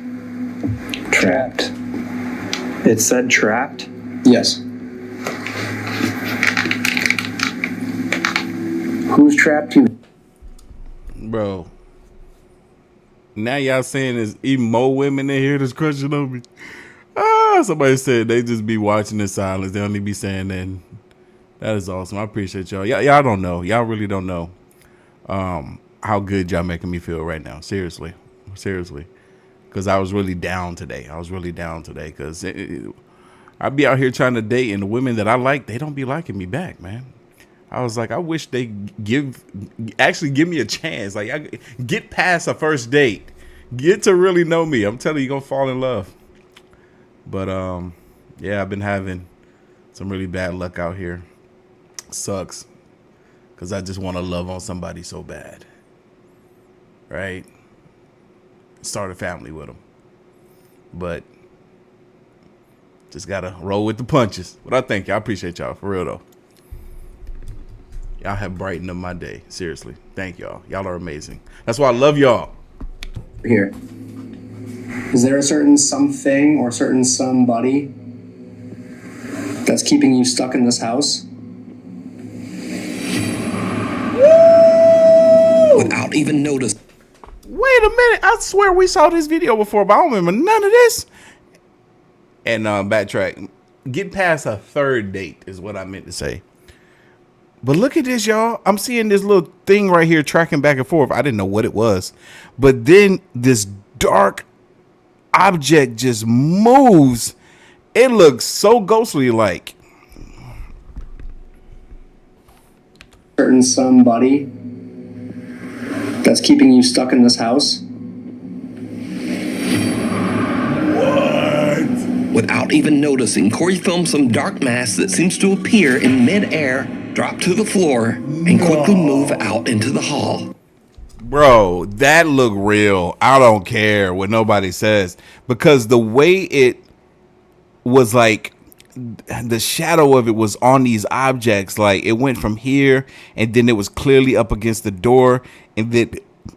S18: Trapped. It said trapped?
S19: Yes.
S18: Who's trapped you?
S1: Bro. Now y'all saying there's even more women in here that's crushing on me. Somebody said they just be watching in silence. They only be saying that. That is awesome. I appreciate y'all. Y'all don't know. Y'all really don't know how good y'all making me feel right now. Seriously. Because I was really down today. Because I be out here trying to date, and the women that I like, they don't be liking me back, man. I was like, I wish they give me a chance. Like, I get past a first date. Get to really know me. I'm telling you, you're going to fall in love. But, yeah, I've been having some really bad luck out here. Sucks. Because I just want to love on somebody so bad. Right? Start a family with them. But just got to roll with the punches. But I thank y'all. I appreciate y'all. For real, though. Y'all have brightened up my day. Seriously. Thank y'all. Y'all are amazing. That's why I love y'all.
S19: Here. Is there a certain something or certain somebody that's keeping you stuck in this house?
S8: Without even noticing.
S1: Wait a minute. I swear we saw this video before, but I don't remember none of this. And backtrack. Get past a third date is what I meant to say. But look at this, y'all. I'm seeing this little thing right here tracking back and forth. I didn't know what it was. But then this dark object just moves. It looks so ghostly like.
S19: Certain somebody that's keeping you stuck in this house?
S8: Without even noticing, Corey films some dark mass that seems to appear in midair, drop to the floor, and quickly move out into the hall.
S1: Bro, that looked real. I don't care what nobody says. Because the way it was like, the shadow of it was on these objects. Like, it went from here, and then it was clearly up against the door, and then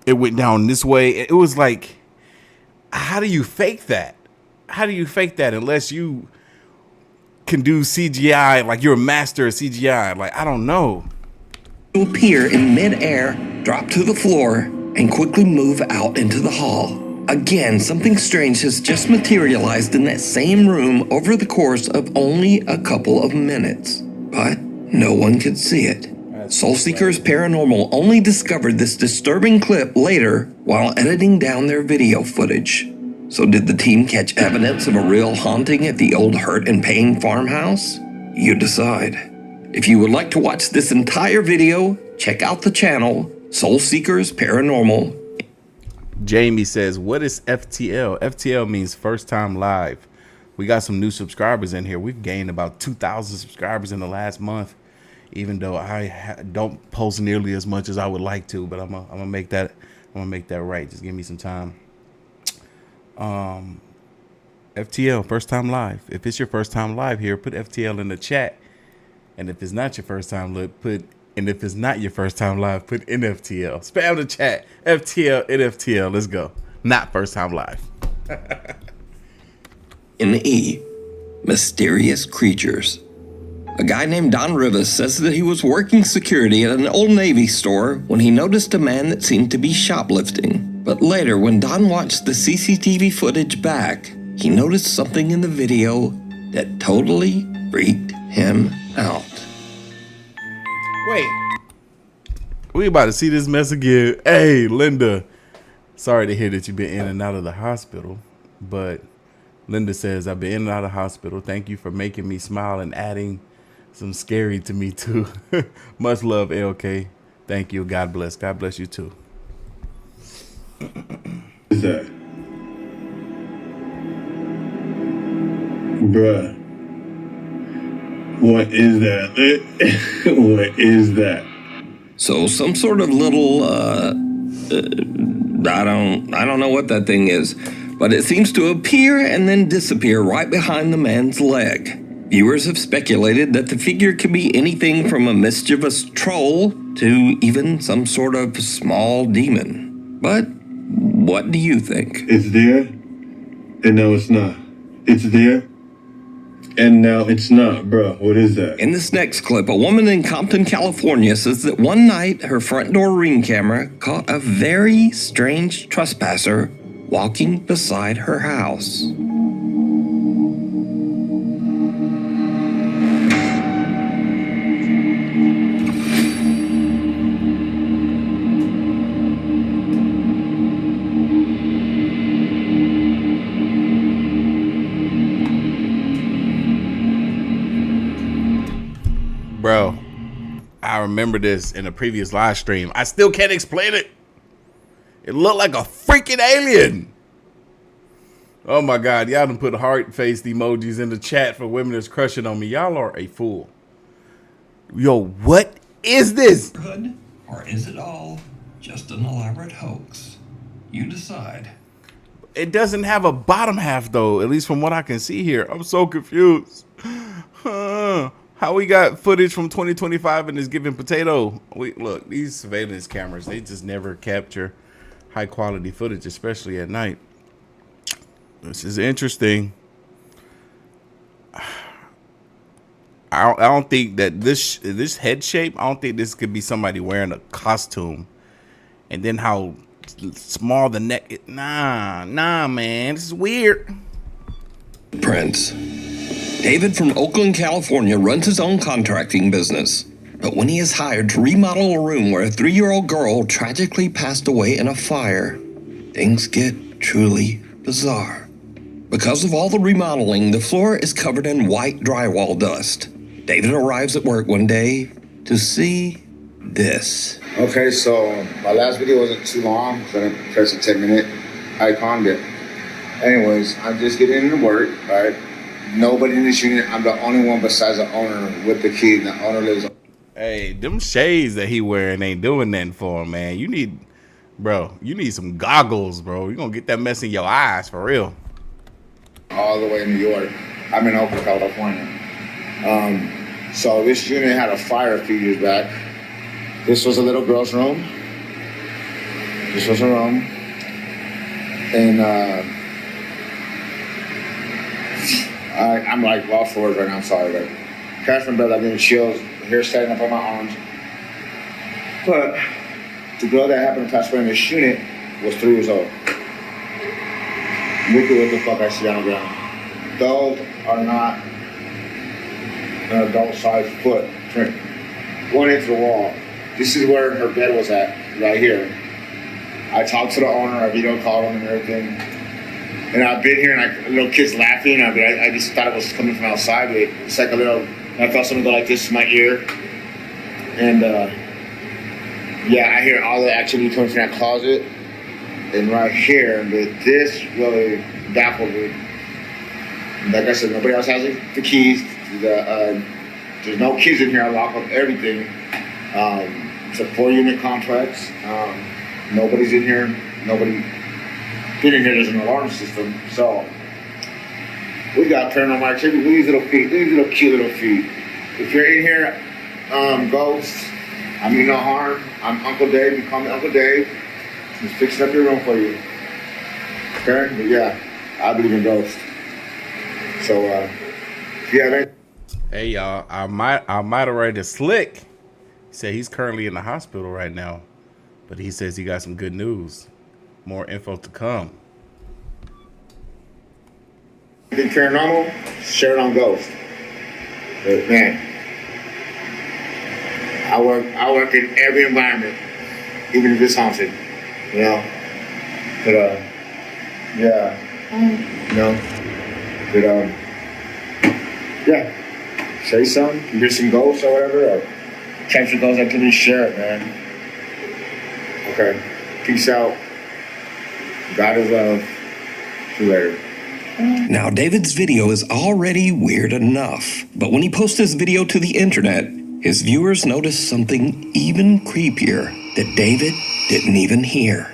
S1: it went down this way. It was like, how do you fake that? How do you fake that unless you can do CGI, like you're a master of CGI? Like, I don't know.
S8: Appear in midair, drop to the floor, and quickly move out into the hall. Again, something strange has just materialized in that same room over the course of only a couple of minutes. But no one could see it. Soulseekers Paranormal only discovered this disturbing clip later while editing down their video footage. So did the team catch evidence of a real haunting at the old Hurt and Pain farmhouse? You decide. If you would like to watch this entire video, check out the channel Soulseekers Paranormal.
S1: Jamie says, what is FTL? FTL means first time live. We got some new subscribers in here. We've gained about 2,000 subscribers in the last month, even though I don't post nearly as much as I would like to, but I'm gonna make that right. Just give me some time. FTL, first time live. If it's your first time live here, put FTL in the chat. And if it's not your first time live, and if it's not your first time live, put NFTL. Spam the chat. FTL, NFTL. Let's go. Not first time live.
S8: In E, mysterious creatures. A guy named Don Rivas says that he was working security at an Old Navy store when he noticed a man that seemed to be shoplifting. But later, when Don watched the CCTV footage back, he noticed something in the video that totally freaked him out.
S1: Wait. We about to see this mess again. Hey, Linda. Sorry to hear that you've been in and out of the hospital. But Linda says, I've been in and out of the hospital. Thank you for making me smile and adding some scary to me too. Much love, LK. Thank you. God bless. God bless you too.
S3: What is that? Bruh. What is that? What is that?
S8: So some sort of little, I don't know what that thing is, but it seems to appear and then disappear right behind the man's leg. Viewers have speculated that the figure could be anything from a mischievous troll to even some sort of small demon. But what do you think?
S3: It's there, and no, it's not. It's there, and now it's not, bro. What is that?
S8: In this next clip, a woman in Compton, California says that one night her front door ring camera caught a very strange trespasser walking beside her house.
S1: Bro, I remember this in a previous live stream. I still can't explain it. It looked like a freaking alien. Oh my God, y'all done put heart-faced emojis in the chat for women that's crushing on me. Y'all are a fool. Yo, what is this?
S8: Or is it all just an elaborate hoax? You decide.
S1: It doesn't have a bottom half though, at least from what I can see here. I'm so confused. How we got footage from 2025 and is giving potato? Look, these surveillance cameras, they just never capture high quality footage, especially at night. This is interesting. I don't think that this head shape, I don't think this could be somebody wearing a costume. And then how small the neck is. Nah, man, this is weird.
S8: Prince. David from Oakland, California runs his own contracting business. But when he is hired to remodel a room where a 3-year-old girl tragically passed away in a fire, things get truly bizarre. Because of all the remodeling, the floor is covered in white drywall dust. David arrives at work one day to see this.
S20: Okay, so my last video wasn't too long, so I didn't press a 10-minute icon, but anyways, I'm just getting into work, all right? Nobody in this unit. I'm the only one besides the owner with the key. The owner lives.
S1: Hey, them shades that he wearing ain't doing nothing for him, man. You need some goggles, bro. You gonna get that mess in your eyes for real.
S20: All the way in New York. I'm in Oakland, California. So this unit had a fire a few years back. This was a little girl's room. This was her room. And I'm like lost for words right now. I'm sorry, but crashed my bed. I'm getting chills. Hair standing up on my arms. But the girl that happened to pass away in this unit was 3 years old. Look at what the fuck I see on the ground. Those are not an adult-sized footprint. went into the wall. This is where her bed was at, right here. I talked to the owner, I video called him and everything. And I've been here and little kids laughing. I just thought it was coming from outside. But it's like a little, I felt something go like this in my ear. And yeah, I hear all the activity coming from that closet. And right here, but this really baffled me. Like I said, nobody else has the keys. There's no kids in here. I lock up everything. It's a 4-unit complex. Nobody's in here. Nobody been in here. There's an alarm system. So we got paranormal activity. These little feet. These little cute little feet. If you're in here, ghosts, I mean no harm. I'm Uncle Dave. You call me Uncle Dave. Just fixing up your room for you. Okay? But yeah, I believe in ghosts. So yeah, man.
S1: Hey y'all, our moderator Slick said he's currently in the hospital right now, but he says he got some good news. More info to come.
S20: Big paranormal, share it on ghost. But man, I work in every environment, even if it's haunted. You know? But yeah. You know? But yeah. Say something, you hear some ghosts or whatever, or capture ghost activity, share it, man. Okay. Peace out. God is love. See you later.
S8: Now, David's video is already weird enough, but when he posts this video to the internet, his viewers notice something even creepier that David didn't even hear.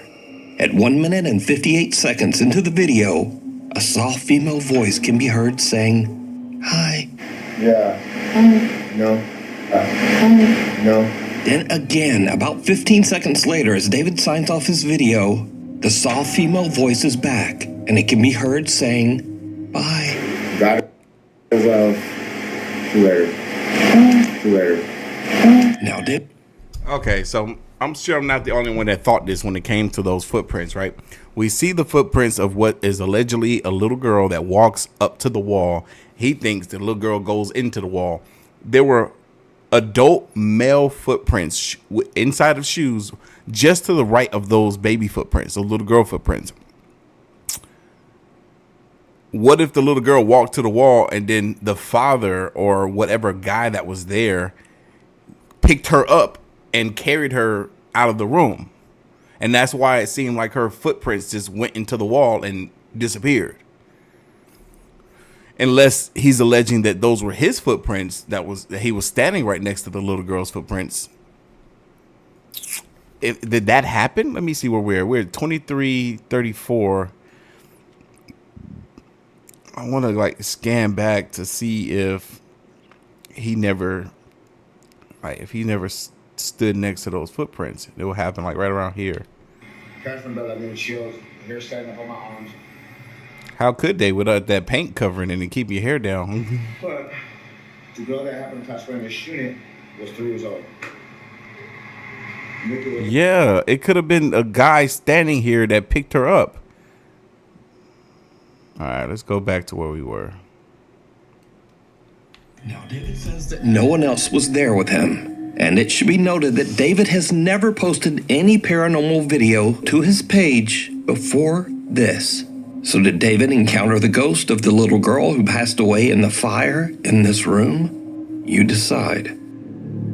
S8: At 1 minute and 58 seconds into the video, a soft female voice can be heard saying, "Hi."
S20: Yeah. No. No.
S8: Then again, about 15 seconds later, as David signs off his video, the soft female voice is back, and it can be heard saying, "Bye."
S20: God is love. See you later. See you later.
S8: Now, David.
S1: Okay, so I'm sure I'm not the only one that thought this when it came to those footprints, right? We see the footprints of what is allegedly a little girl that walks up to the wall. He thinks the little girl goes into the wall. There were adult male footprints inside of shoes just to the right of those baby footprints, those little girl footprints. What if the little girl walked to the wall and then the father or whatever guy that was there picked her up and carried her out of the room? And that's why it seemed like her footprints just went into the wall and disappeared. Unless he's alleging that those were his footprints, that he was standing right next to the little girl's footprints. Did that happen? Let me see where we're at 23:34. I want to like scan back to see if he never stood next to those footprints. It will happen like right around here.
S20: Catherine Bell, I mean, chills. Hair standing up on my arms.
S1: How could they without that paint covering it and keep your hair down?
S20: But the girl that happened to touch me in this unit was 3 years old.
S1: Yeah, it could have been a guy standing here that picked her up. All right, let's go back to where we were.
S8: Now, David says that no one else was there with him. And it should be noted that David has never posted any paranormal video to his page before this. So did David encounter the ghost of the little girl who passed away in the fire in this room? You decide.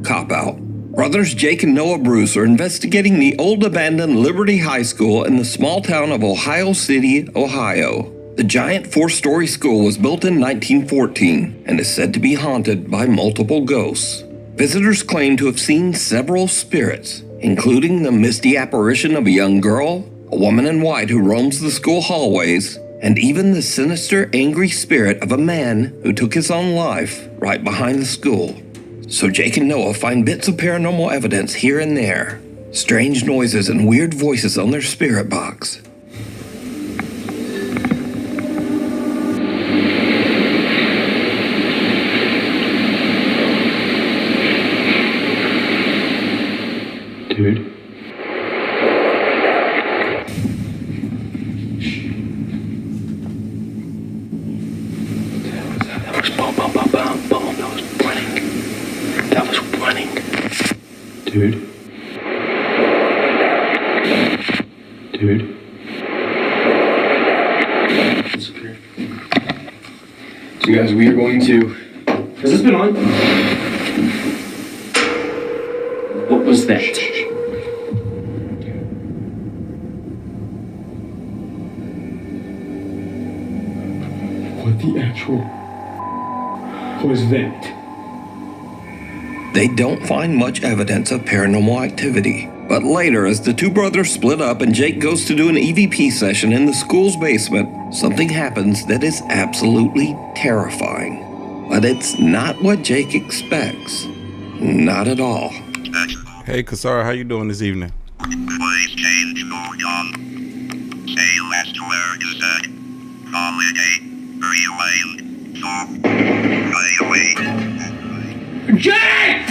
S8: Cop out. Brothers Jake and Noah Bruce are investigating the old abandoned Liberty High School in the small town of Ohio City, Ohio. The giant 4-story school was built in 1914 and is said to be haunted by multiple ghosts. Visitors claim to have seen several spirits, including the misty apparition of a young girl, a woman in white who roams the school hallways, and even the sinister, angry spirit of a man who took his own life right behind the school. So Jake and Noah find bits of paranormal evidence here and there, strange noises and weird voices on their spirit box.
S18: Dude.
S17: That was boom, boom, boom, boom, boom. That was running. That was running.
S18: Dude. Dude. It's okay. So guys, we are going to... Has this been on?
S10: What was that?
S18: What the actual was that?
S8: They don't find much evidence of paranormal activity. But later, as the two brothers split up and Jake goes to do an EVP session in the school's basement, something happens that is absolutely terrifying. But it's not what Jake expects. Not at all.
S1: Hey, Kasara, how you doing this evening?
S21: Please change your gun. Say less word is said. Validate. Rewind. So. Play away.
S18: Jake!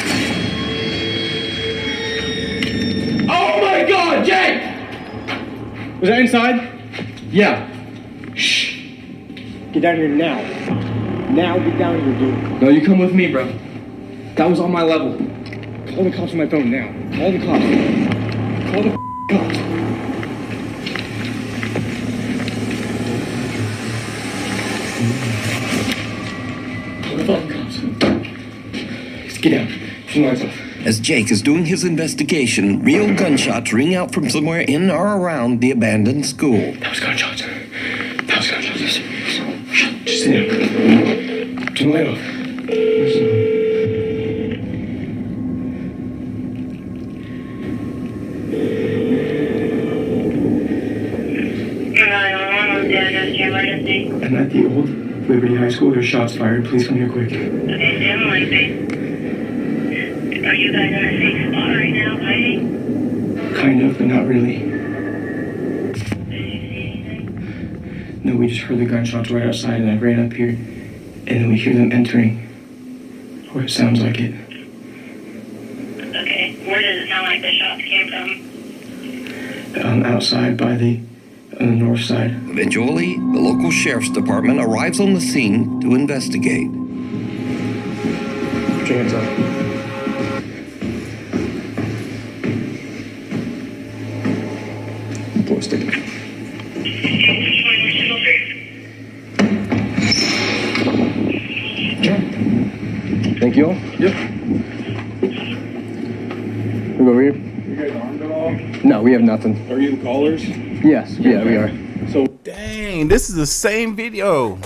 S18: Oh my God, Jake! Was that inside? Yeah. Shh.
S7: Get down here now. Now get down here, dude.
S18: No, you come with me, bro. That was on my level. Call the cops on my phone now. Call the cops. Call the cops. Call the fucking cops. Just get down. Turn the lights off.
S8: As Jake is doing his investigation, real gunshots ring out from somewhere in or around the abandoned school.
S18: That was gunshots. That was gunshots. Shut. Just sit down. Turn the light off. And at the old Liberty High School, there's shots fired. Please come here quick.
S22: Okay, stand on line, babe. Are you guys in a safe spot right now, hiding?
S18: Kind of, but not really. No, we just heard the gunshots right outside, and I ran up here, and then we hear them entering. Or it sounds like it.
S22: Okay, where does it sound like the shots came from?
S18: Outside by the on the north side.
S8: Eventually, the local sheriff's department arrives on the scene to investigate.
S18: Put your hands up. Pull a stick. Thank you all. Yep. We go over here.
S15: You guys armed at all?
S18: No, we have nothing.
S15: Are you the callers?
S18: Yes, yeah, we are.
S15: So
S1: dang, this is the same video.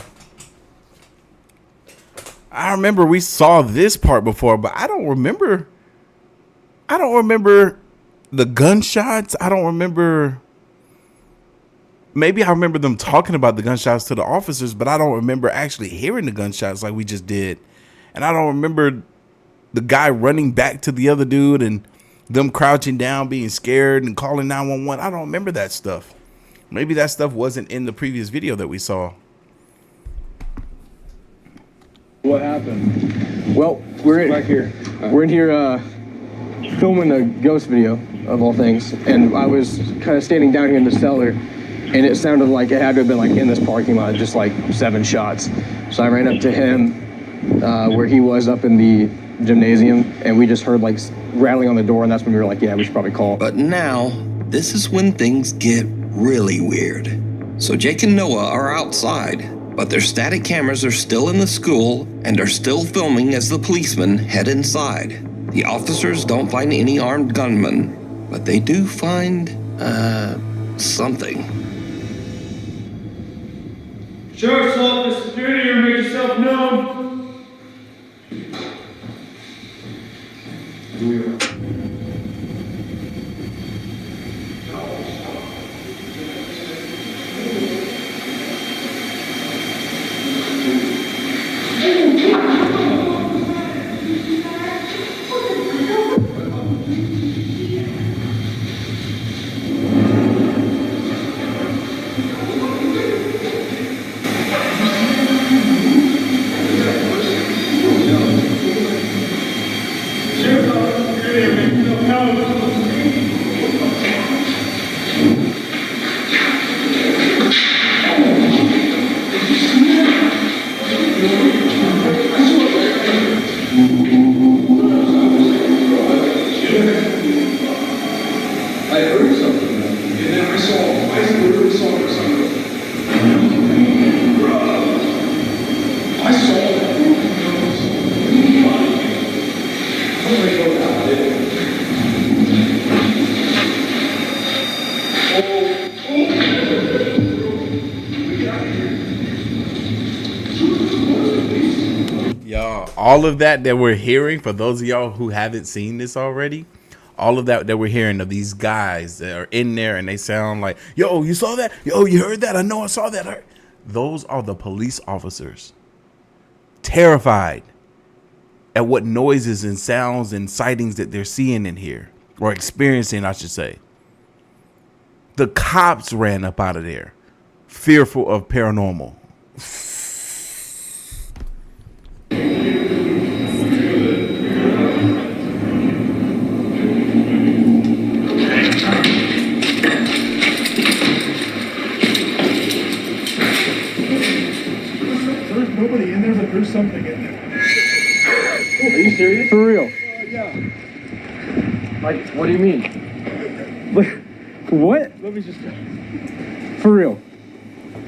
S1: I remember we saw this part before, but I don't remember the gunshots. I don't remember. Maybe I remember them talking about the gunshots to the officers, but I don't remember actually hearing the gunshots like we just did. And I don't remember the guy running back to the other dude and them crouching down, being scared and calling 911. I don't remember that stuff. Maybe that stuff wasn't in the previous video that we saw.
S15: what happened?
S18: Well, we're
S15: back here.
S18: We're in here filming a ghost video of all things, and I was kind of standing down here in the cellar, and it sounded like it had to have been like in this parking lot, just like 7 shots. So I ran up to him where he was up in the gymnasium, and we just heard like rattling on the door, and that's when we were like, yeah, we should probably call.
S8: But now, this is when things get really weird. So Jake and Noah are outside, but their static cameras are still in the school and are still filming as the policemen head inside. The officers don't find any armed gunmen, but they do find, something.
S15: Sheriff's Office, security, or make yourself known.
S1: all of that we're hearing, for those of y'all who haven't seen this already, all of that we're hearing of these guys that are in there and they sound like, yo, you saw that? Yo, you heard that? I know I saw that. Those are the police officers. Terrified at what noises and sounds and sightings that they're seeing in here, or experiencing, I should say. The cops ran up out of there, fearful of paranormal.
S15: There's nobody in there, but there's something in there.
S18: Are you serious? For real?
S15: Yeah.
S18: Like, what do you mean? What?
S15: Let me just...
S18: For real?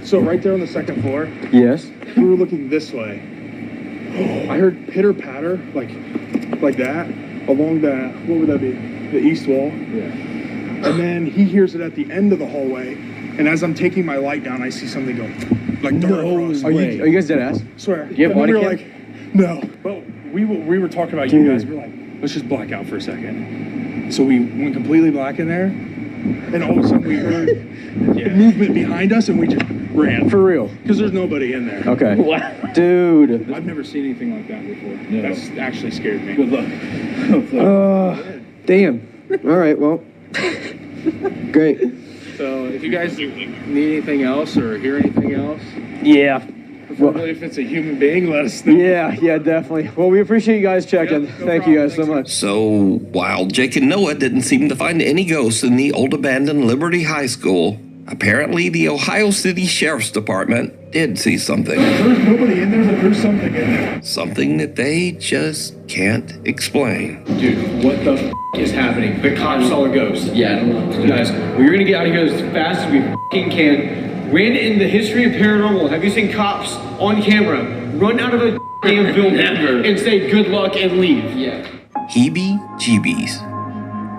S15: So right there on the second floor,
S18: Yes.
S15: we were looking this way. I heard pitter patter, like that, along the, what would that be? The east wall.
S18: Yeah.
S15: And then he hears it at the end of the hallway. And as I'm taking my light down, I see something go like dart across.
S18: Are you guys dead ass?
S15: Swear.
S18: Do you have
S15: And then we
S18: body
S15: were
S18: cam?
S15: like, no. But we were talking about you guys. We were like, let's just black out for a second. So we went completely black in there. And all of a sudden we heard movement behind us and we just ran.
S18: For real?
S15: Because there's nobody in there.
S18: Okay. Dude.
S15: I've never seen anything like that before. No. That's actually scared me.
S18: Good luck. Damn. All right, well. Great.
S15: So if you guys need anything else or hear anything else,
S18: Yeah.
S15: preferably if it's a human being, let us know.
S18: Yeah, definitely. Well, we appreciate you guys checking. Thank you guys so much.
S8: So, while Jake and Noah didn't seem to find any ghosts in the old abandoned Liberty High School, apparently the Ohio City Sheriff's Department did see something.
S15: There's nobody in there, but there's something in there.
S8: Something that they just can't explain.
S18: Dude, what the is happening? The cops saw a ghost. Yeah, I don't know. Guys, we're gonna get out of here as fast as we can. Ran in the history of paranormal. Have you seen cops on camera run out of a damn building and say good luck and leave? Yeah.
S8: Heebie-jeebies.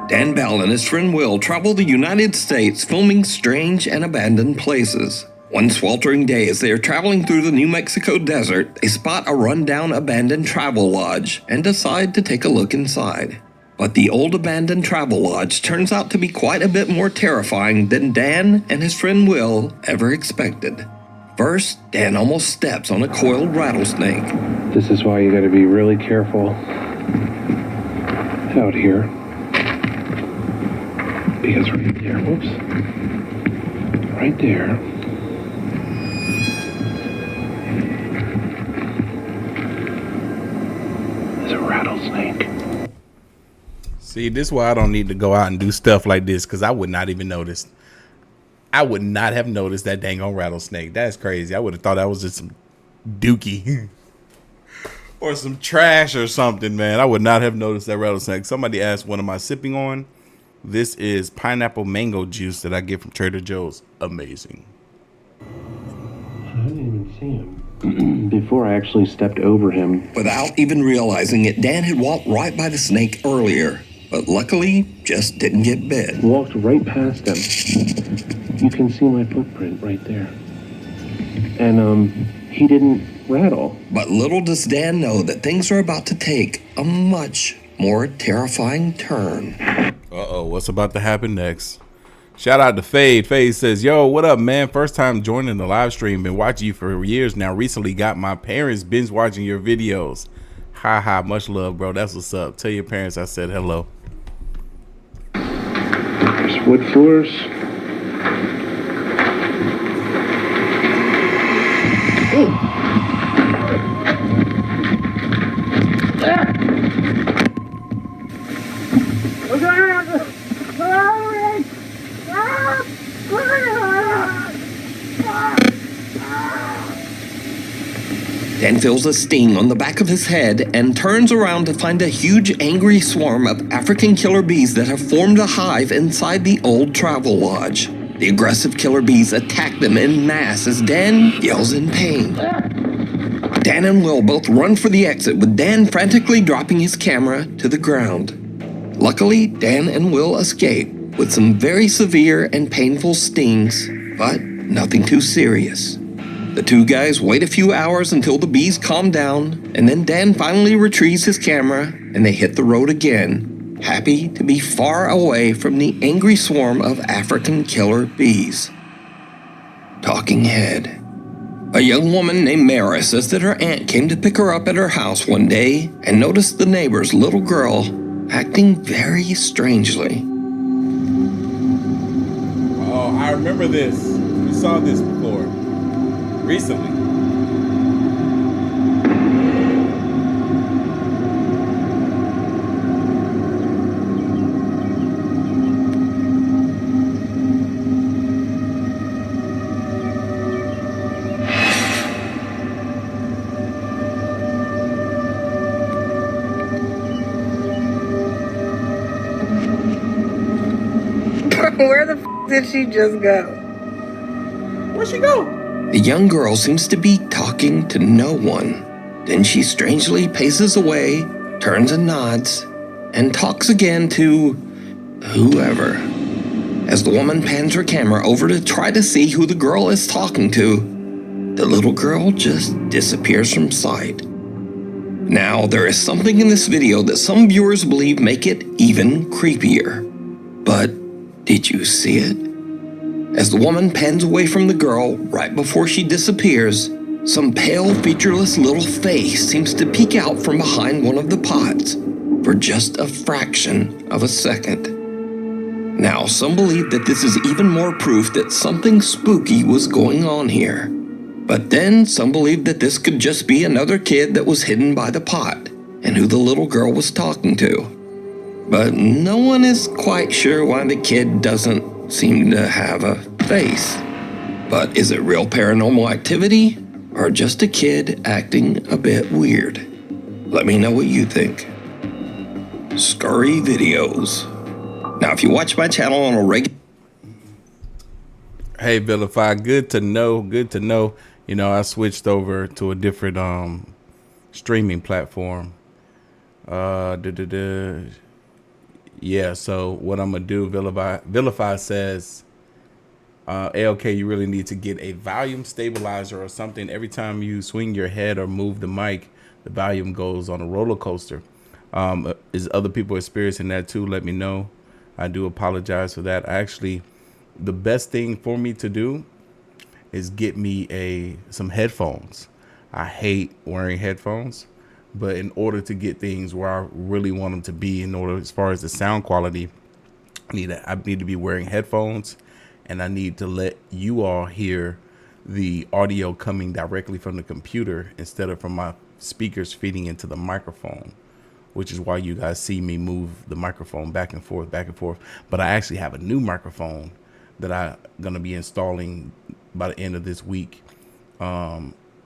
S8: Dan Bell and his friend Will travel the United States filming strange and abandoned places. One sweltering day as they are traveling through the New Mexico desert, they spot a rundown abandoned travel lodge and decide to take a look inside. But the old abandoned travel lodge turns out to be quite a bit more terrifying than Dan and his friend Will ever expected. First, Dan almost steps on a coiled rattlesnake.
S4: This is why you gotta be really careful out here. Because right there, whoops, right there, is a rattlesnake.
S1: See, this is why I don't need to go out and do stuff like this, because I would not even notice. I would not have noticed that dang on rattlesnake. That's crazy. I would have thought that was just some dookie or some trash or something, man. I would not have noticed that rattlesnake. Somebody asked, what am I sipping on? This is pineapple mango juice that I get from Trader Joe's. Amazing.
S4: I didn't even see him before I actually stepped over him.
S8: Without even realizing it, Dan had walked right by the snake earlier, but luckily just didn't get bit.
S4: Walked right past him. You can see my footprint right there. And he didn't rattle.
S8: But little does Dan know that things are about to take a much more terrifying turn.
S1: Uh-oh, what's about to happen next? Shout out to Fade. Fade says, yo, what up, man? First time joining the live stream. Been watching you for years now. Recently got my parents binge watching your videos. Ha ha, much love, bro. That's what's up. Tell your parents I said hello.
S4: There's wood floors.
S8: Dan feels a sting on the back of his head and turns around to find a huge angry swarm of African killer bees that have formed a hive inside the old travel lodge. The aggressive killer bees attack them en masse as Dan yells in pain. Dan and Will both run for the exit, with Dan frantically dropping his camera to the ground. Luckily, Dan and Will escape with some very severe and painful stings, but nothing too serious. The two guys wait a few hours until the bees calm down, and then Dan finally retrieves his camera and they hit the road again, happy to be far away from the angry swarm of African killer bees. Talking head. A young woman named Mara says that her aunt came to pick her up at her house one day and noticed the neighbor's little girl acting very strangely.
S1: Oh, I remember this. We saw this before. Recently.
S16: Where the f did she just go?
S1: Where'd she go?
S8: The young girl seems to be talking to no one. Then she strangely paces away, turns and nods, and talks again to whoever. As the woman pans her camera over to try to see who the girl is talking to, the little girl just disappears from sight. Now, there is something in this video that some viewers believe make it even creepier. But did you see it? As the woman pans away from the girl right before she disappears, some pale, featureless little face seems to peek out from behind one of the pots for just a fraction of a second. Now, some believe that this is even more proof that something spooky was going on here. But then some believe that this could just be another kid that was hidden by the pot and who the little girl was talking to. But no one is quite sure why the kid doesn't seem to have a face. But is it real paranormal activity or just a kid acting a bit weird? Let me know what you think. Scurry Videos. Now, if you watch my channel on a regular...
S1: Hey, Vilify, good to know, good to know. You know, I switched over to a different streaming platform. Yeah, so what I'm going to do, Vilify says, ALK, you really need to get a volume stabilizer or something. Every time you swing your head or move the mic, the volume goes on a roller coaster. Is other people experiencing that too? Let me know. I do apologize for that. Actually, the best thing for me to do is get me some headphones. I hate wearing headphones. But in order to get things where I really want them to be, in order as far as the sound quality, I need to be wearing headphones, and I need to let you all hear the audio coming directly from the computer instead of from my speakers feeding into the microphone, which is why you guys see me move the microphone back and forth, back and forth. But I actually have a new microphone that I'm going to be installing by the end of this week.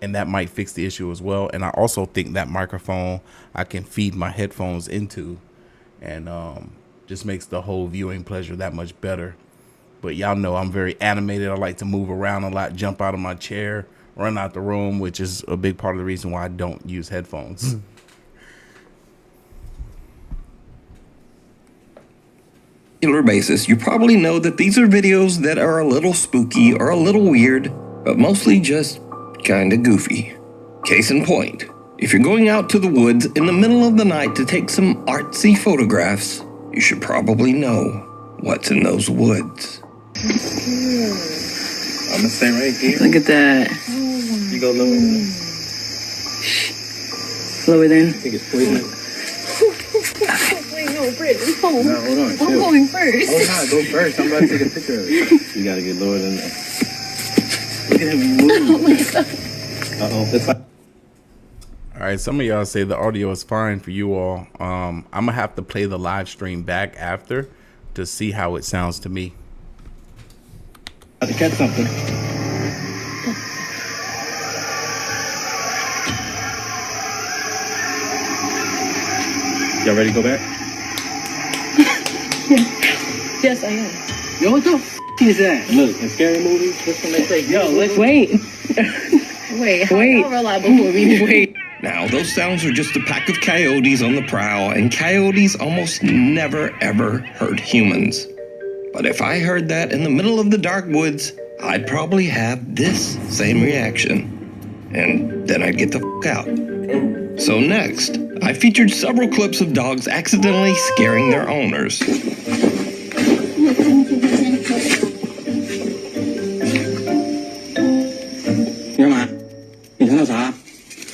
S1: And that might fix the issue as well. And I also think that microphone I can feed my headphones into, and just makes the whole viewing pleasure that much better. But y'all know I'm very animated. I like to move around a lot, jump out of my chair, run out the room, which is a big part of the reason why I don't use headphones.
S8: basis, you probably know that these are videos that are a little spooky or a little weird, but mostly just kinda goofy. Case in point, if you're going out to the woods in the middle of the night to take some artsy photographs, you should probably know what's in those woods.
S17: I'm gonna stay right here.
S16: Look at that.
S17: You go lower.
S16: Lower then.
S17: I think it's poison.
S16: Wait, no, Britt, I'm home.
S17: No, hold on.
S16: I'm going first.
S17: Oh, no, go first. I'm about to take a picture of it. You gotta get lower than that. Look at him move.
S16: Oh my God.
S17: Uh-oh. It's like...
S1: All right, some of y'all say the audio is fine for you all. I'm gonna have to play the live stream back after to see how it sounds to me.
S17: I have to catch something. Y'all ready to go back?
S16: Yes, I am.
S17: Yo, what the f*** is that? Look, in scary movies, this when they say, yo, let's
S16: wait. Wait. How reliable will we wait?
S8: Now, those sounds are just a pack of coyotes on the prowl, and coyotes almost never ever hurt humans. But if I heard that in the middle of the dark woods, I'd probably have this same reaction. And then I'd get the f out. So next, I featured several clips of dogs accidentally scaring their owners.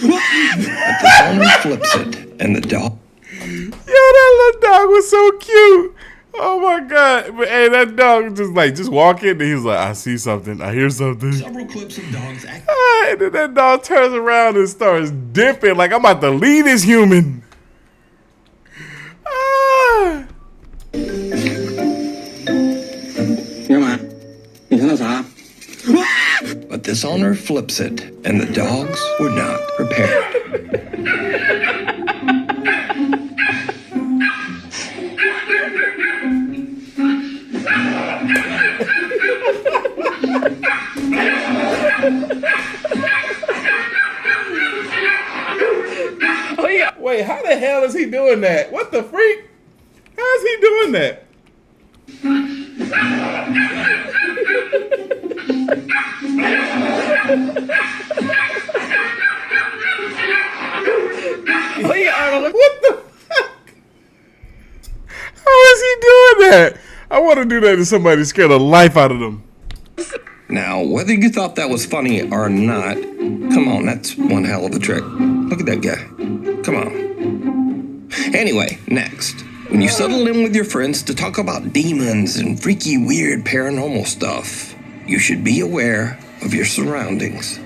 S8: But the owner flips it, and the dog...
S1: Yo, that little dog was so cute. Oh my God. But hey, that dog just walking and he was like, I see something. I hear something.
S8: Several clips of dogs
S1: and then that dog turns around and starts dipping like I'm about to lead this human. Ah.
S8: But this owner flips it, and the dogs were not prepared.
S1: Wait, how the hell is he doing that? What the freak? How is he doing that? What the fuck? How is he doing that? I want to do that to somebody to scare the life out of them.
S8: Now, whether you thought that was funny or not, come on, that's one hell of a trick. Look at that guy. Come on. Anyway, next, when you settle in with your friends to talk about demons and freaky, weird paranormal stuff, you should be aware of your surroundings.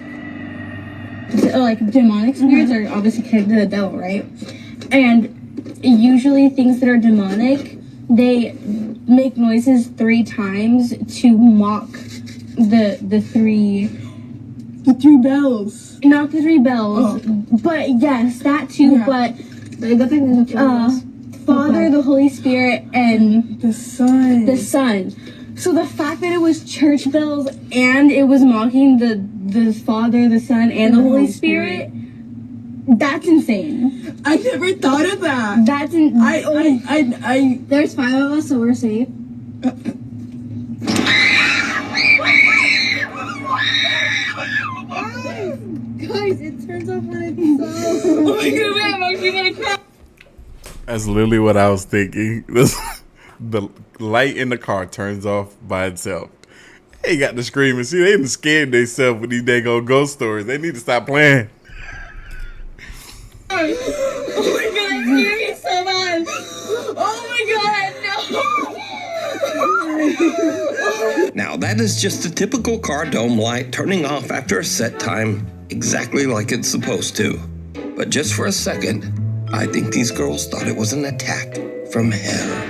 S5: Like demonic spirits are obviously connected to the devil, right? And usually things that are demonic, they make noises 3 times to mock the three bells. Not the 3 bells, but yes, that too. Yeah. But Father, the Holy Spirit, and the Son. The Son. So the fact that it was church bells and it was mocking the Father, the Son, and the Holy Spirit, that's insane. I never thought of that. That's there's 5 of us, so we're safe. Guys, it turns off when it's so. Oh my God, I'm actually gonna cry.
S1: That's literally what I was thinking. The light in the car turns off by itself. They got to scream and see. They done scared themselves with these daggone ghost stories. They need to stop playing.
S5: Oh my God, I'm scared so much. Oh my God, no.
S8: Now, that is just a typical car dome light turning off after a set time, exactly like it's supposed to. But just for a second, I think these girls thought it was an attack from hell.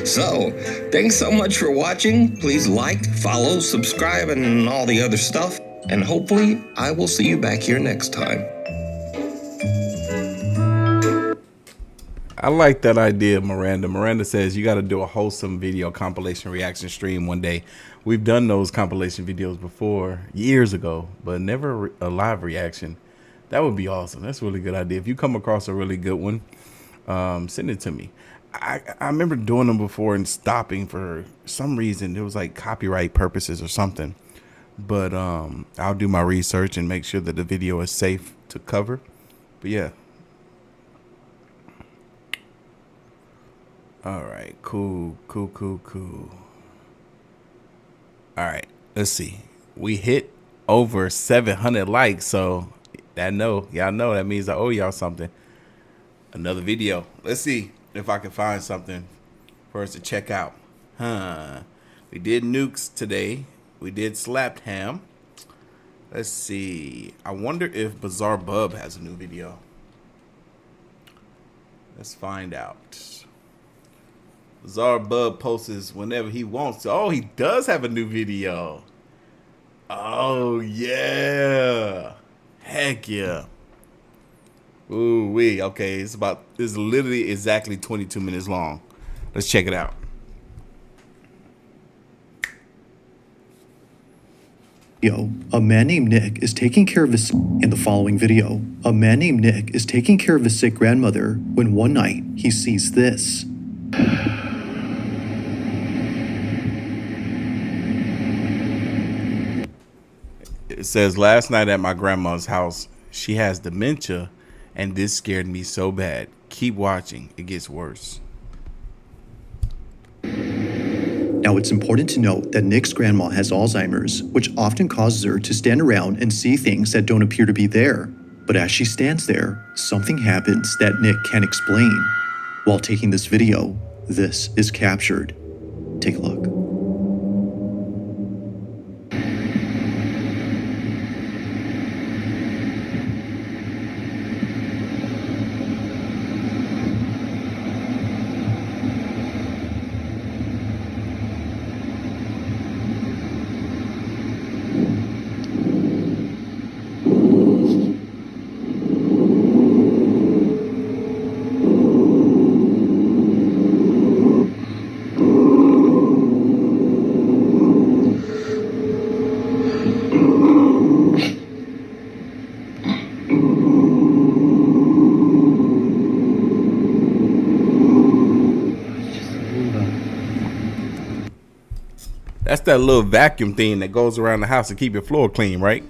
S8: So, thanks so much for watching. Please like, follow, subscribe, and all the other stuff. And hopefully, I will see you back here next time.
S1: I like that idea, Miranda. Miranda says you got to do a wholesome video compilation reaction stream one day. We've done those compilation videos before, years ago, but never a live reaction. That would be awesome. That's a really good idea. If you come across a really good one, send it to me. I remember doing them before and stopping for some reason. It was like copyright purposes or something. But I'll do my research and make sure that the video is safe to cover. But yeah. All right. Cool. All right. Let's see. We hit over 700 likes. So y'all know that means I owe y'all something. Another video. Let's see if I can find something for us to check out. We did Nukes today. We did Slapped Ham. Let's see. I wonder if Bizarre Bub has a new video. Let's find out. Bizarre Bub posts whenever he wants to. Oh, he does have a new video. Oh, yeah. Heck yeah. Ooh wee. Okay, it's literally exactly 22 minutes long. Let's check it out.
S6: A man named Nick is taking care of his in the following video. A man named Nick is taking care of his sick grandmother when one night he sees this.
S1: It says, last night at my grandma's house, she has dementia, and this scared me so bad. Keep watching. It gets worse.
S6: Now, it's important to note that Nick's grandma has Alzheimer's, which often causes her to stand around and see things that don't appear to be there. But as she stands there, something happens that Nick can't explain. While taking this video, this is captured. Take a look.
S1: That's that little vacuum thing that goes around the house to keep your floor clean, right?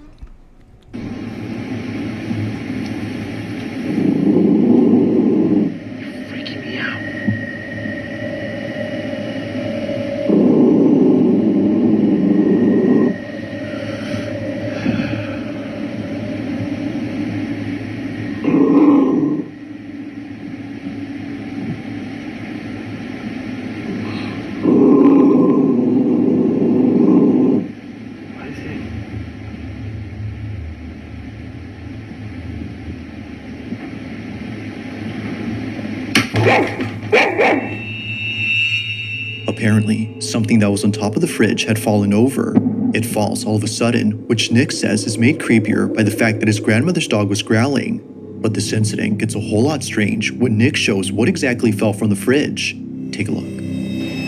S6: Apparently, something that was on top of the fridge had fallen over. It falls all of a sudden, which Nick says is made creepier by the fact that his grandmother's dog was growling. But this incident gets a whole lot strange when Nick shows what exactly fell from the fridge. Take a look.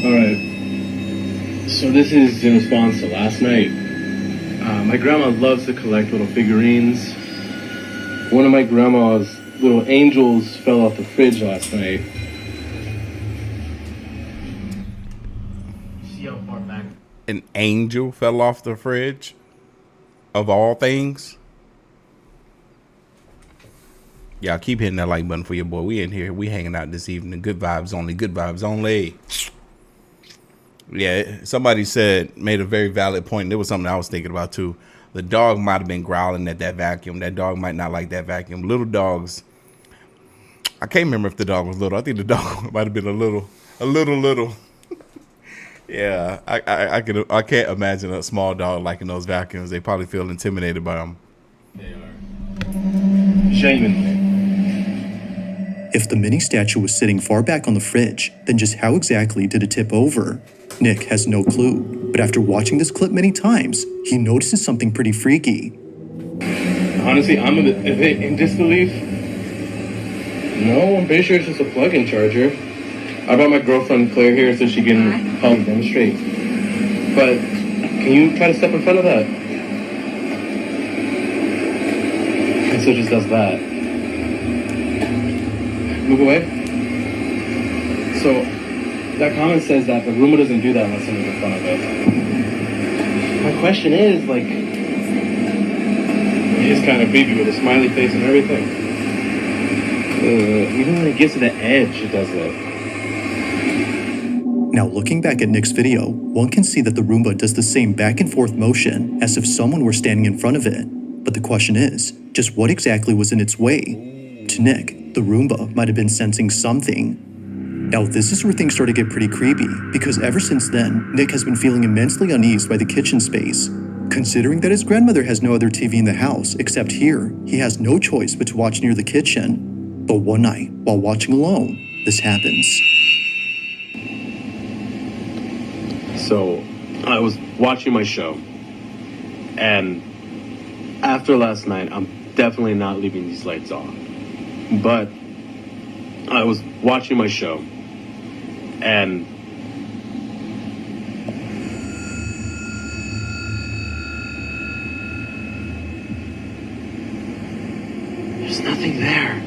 S18: Alright, so this is in response to last night. My grandma loves to collect little figurines. One of my grandma's little angels fell off the fridge last night. See how far back?
S1: An angel fell off the fridge, of all things. Y'all keep hitting that like button for your boy. We in here. We hanging out this evening. Good vibes only. Good vibes only. Yeah, somebody made a very valid point. There was something I was thinking about too. The dog might have been growling at that vacuum. That dog might not like that vacuum. Little dogs. I can't remember if the dog was little. I think the dog might have been a little. Yeah, I can't imagine a small dog liking those vacuums. They probably feel intimidated by them.
S18: They are. Genuinely.
S6: If the mini statue was sitting far back on the fridge, then just how exactly did it tip over? Nick has no clue, but after watching this clip many times, he notices something pretty freaky.
S18: Honestly, I'm a bit in disbelief. No, I'm pretty sure it's just a plug-in charger. I brought my girlfriend Claire here so she can help demonstrate. But can you try to step in front of that? And so it just does that. Move away. So that comment says that the Roomba doesn't do that unless someone's in front of it. My question is, like, it is kind of creepy with a smiley face and everything. Even when it gets to the edge, it does that.
S6: Now, looking back at Nick's video, one can see that the Roomba does the same back and forth motion as if someone were standing in front of it. But the question is, just what exactly was in its way? To Nick, the Roomba might have been sensing something. Now, this is where things start to get pretty creepy, because ever since then, Nick has been feeling immensely uneased by the kitchen space. Considering that his grandmother has no other TV in the house except here, he has no choice but to watch near the kitchen. But one night, while watching alone, this happens.
S18: So, I was watching my show, and after last night, I'm definitely not leaving these lights on. But I was watching my show, and there's nothing there.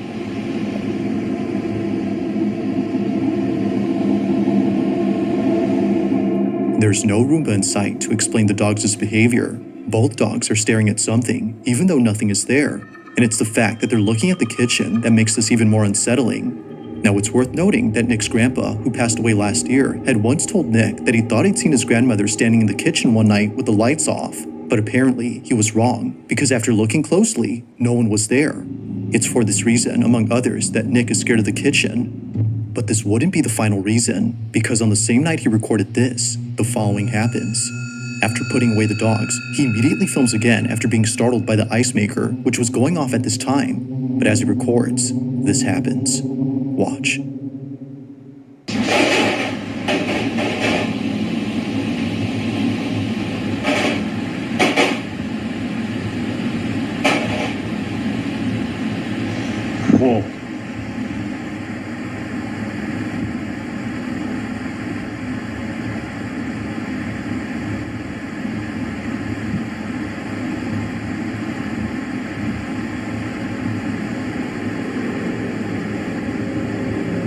S6: There's no Roomba in sight to explain the dog's behavior, Both dogs are staring at something, even though nothing is there. And it's the fact that they're looking at the kitchen that makes this even more unsettling. Now, it's worth noting that Nick's grandpa, who passed away last year, had once told Nick that he thought he'd seen his grandmother standing in the kitchen one night with the lights off. But apparently, he was wrong, because after looking closely, no one was there. It's for this reason, among others, that Nick is scared of the kitchen. But this wouldn't be the final reason, because on the same night he recorded this, the following happens. After putting away the dogs, he immediately films again after being startled by the ice maker, which was going off at this time. But as he records, this happens. Watch.
S15: Whoa.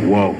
S15: Whoa.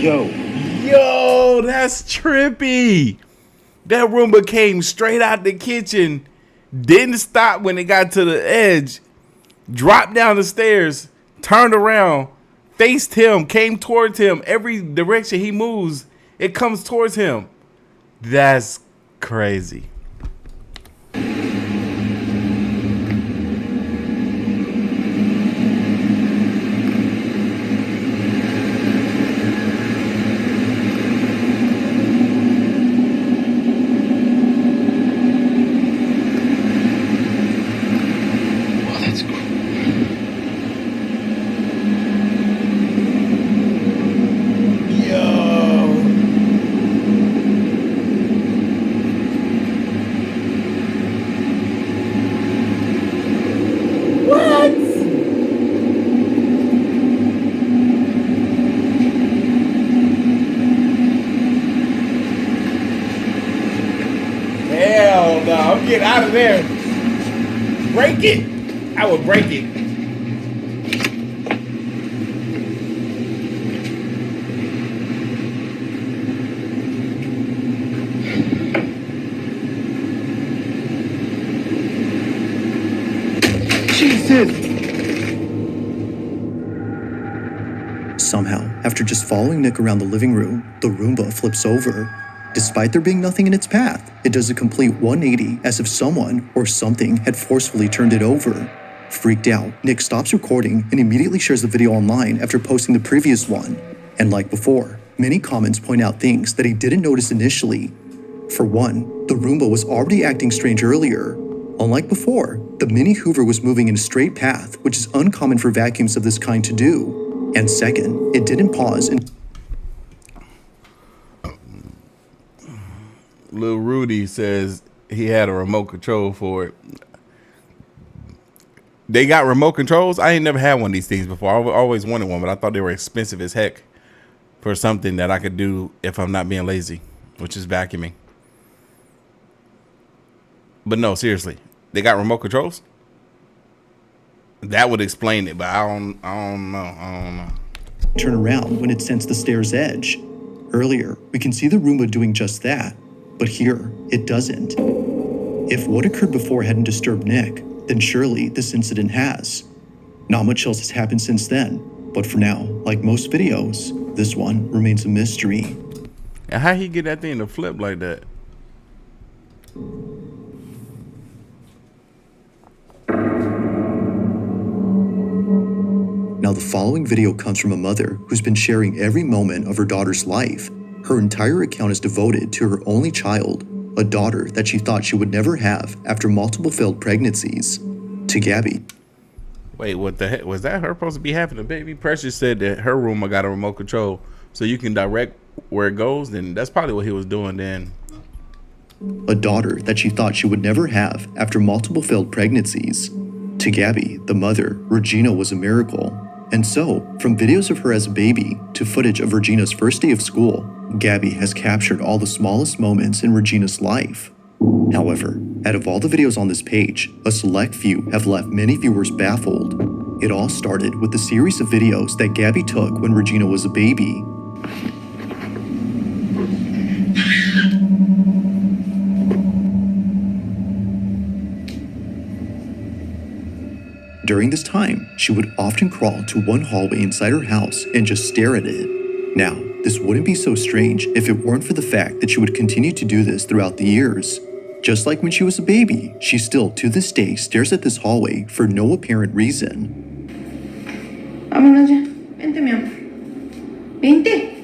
S1: Yo, that's trippy. That Roomba came straight out the kitchen, didn't stop when it got to the edge, dropped down the stairs, turned around, faced him, came towards him. Every direction he moves, it comes towards him. That's crazy. Get out of there. Break it. I will break it.
S15: Jesus.
S6: Somehow, after just following Nick around the living room, the Roomba flips over. Despite there being nothing in its path, it does a complete 180 as if someone or something had forcefully turned it over. Freaked out, Nick stops recording and immediately shares the video online after posting the previous one. And like before, many comments point out things that he didn't notice initially. For one, the Roomba was already acting strange earlier. Unlike before, the mini Hoover was moving in a straight path, which is uncommon for vacuums of this kind to do. And second, it didn't pause and
S1: Lil Rudy says he had a remote control for it. They got remote controls? I ain't never had one of these things before. I always wanted one, but I thought they were expensive as heck for something that I could do if I'm not being lazy, which is vacuuming. But no, seriously, they got remote controls? That would explain it, but I don't know.
S6: Turn around when it sensed the stair's edge. Earlier, we can see the Roomba doing just that. But here, it doesn't. If what occurred before hadn't disturbed Nick, then surely this incident has. Not much else has happened since then, but for now, like most videos, this one remains a mystery.
S1: And how he get that thing to flip like that?
S6: Now, the following video comes from a mother who's been sharing every moment of her daughter's life. Her entire account is devoted to her only child, a daughter that she thought she would never have after multiple failed pregnancies. To Gabby.
S1: Wait, what the heck? Was that her supposed to be having a baby? Precious said that her Roomba got a remote control so you can direct where it goes. Then that's probably what he was doing then.
S6: A daughter that she thought she would never have after multiple failed pregnancies. To Gabby, the mother, Regina was a miracle. And so, from videos of her as a baby to footage of Regina's first day of school, Gabby has captured all the smallest moments in Regina's life. However, out of all the videos on this page, a select few have left many viewers baffled. It all started with a series of videos that Gabby took when Regina was a baby. During this time, she would often crawl to one hallway inside her house and just stare at it. Now, this wouldn't be so strange if it weren't for the fact that she would continue to do this throughout the years. Just like when she was a baby, she still to this day stares at this hallway for no apparent reason.
S14: Vámonos ya. Vente, mi amor. Vente.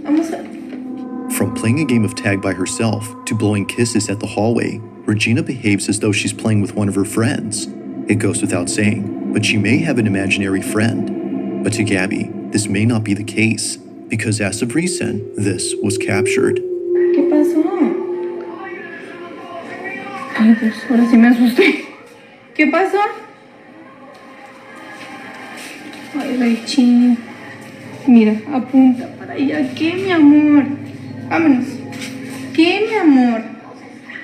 S14: Vamos a...
S6: From playing a game of tag by herself to blowing kisses at the hallway, Regina behaves as though she's playing with one of her friends. It goes without saying, but she may have an imaginary friend. But to Gabby, this may not be the case, because as of recent, this was captured.
S14: ¿Qué pasó? Ay, Dios, ahora sí me asusté. ¿Qué pasó? Ay, Rachel. Mira, apunta para allá. ¿Qué, mi amor? Vámonos. ¿Qué, mi amor?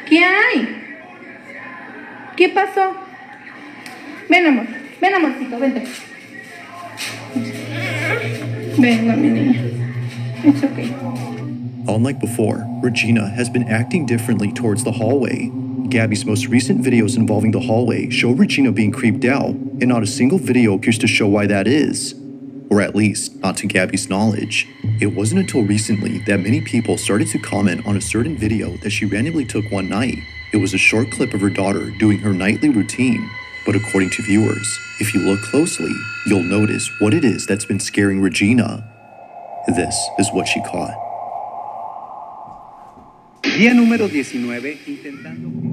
S14: ¿Qué hay? ¿Qué pasó? Ven, amor. Ven, amorcito, vente. Venga, mi niña. It's okay.
S6: Unlike before, Regina has been acting differently towards the hallway. Gabby's most recent videos involving the hallway show Regina being creeped out, and not a single video appears to show why that is. Or at least, not to Gabby's knowledge. It wasn't until recently that many people started to comment on a certain video that she randomly took one night. It was a short clip of her daughter doing her nightly routine. But according to viewers, if you look closely, you'll notice what it is that's been scaring Regina. This is what she caught.
S2: Día número 19, intentando...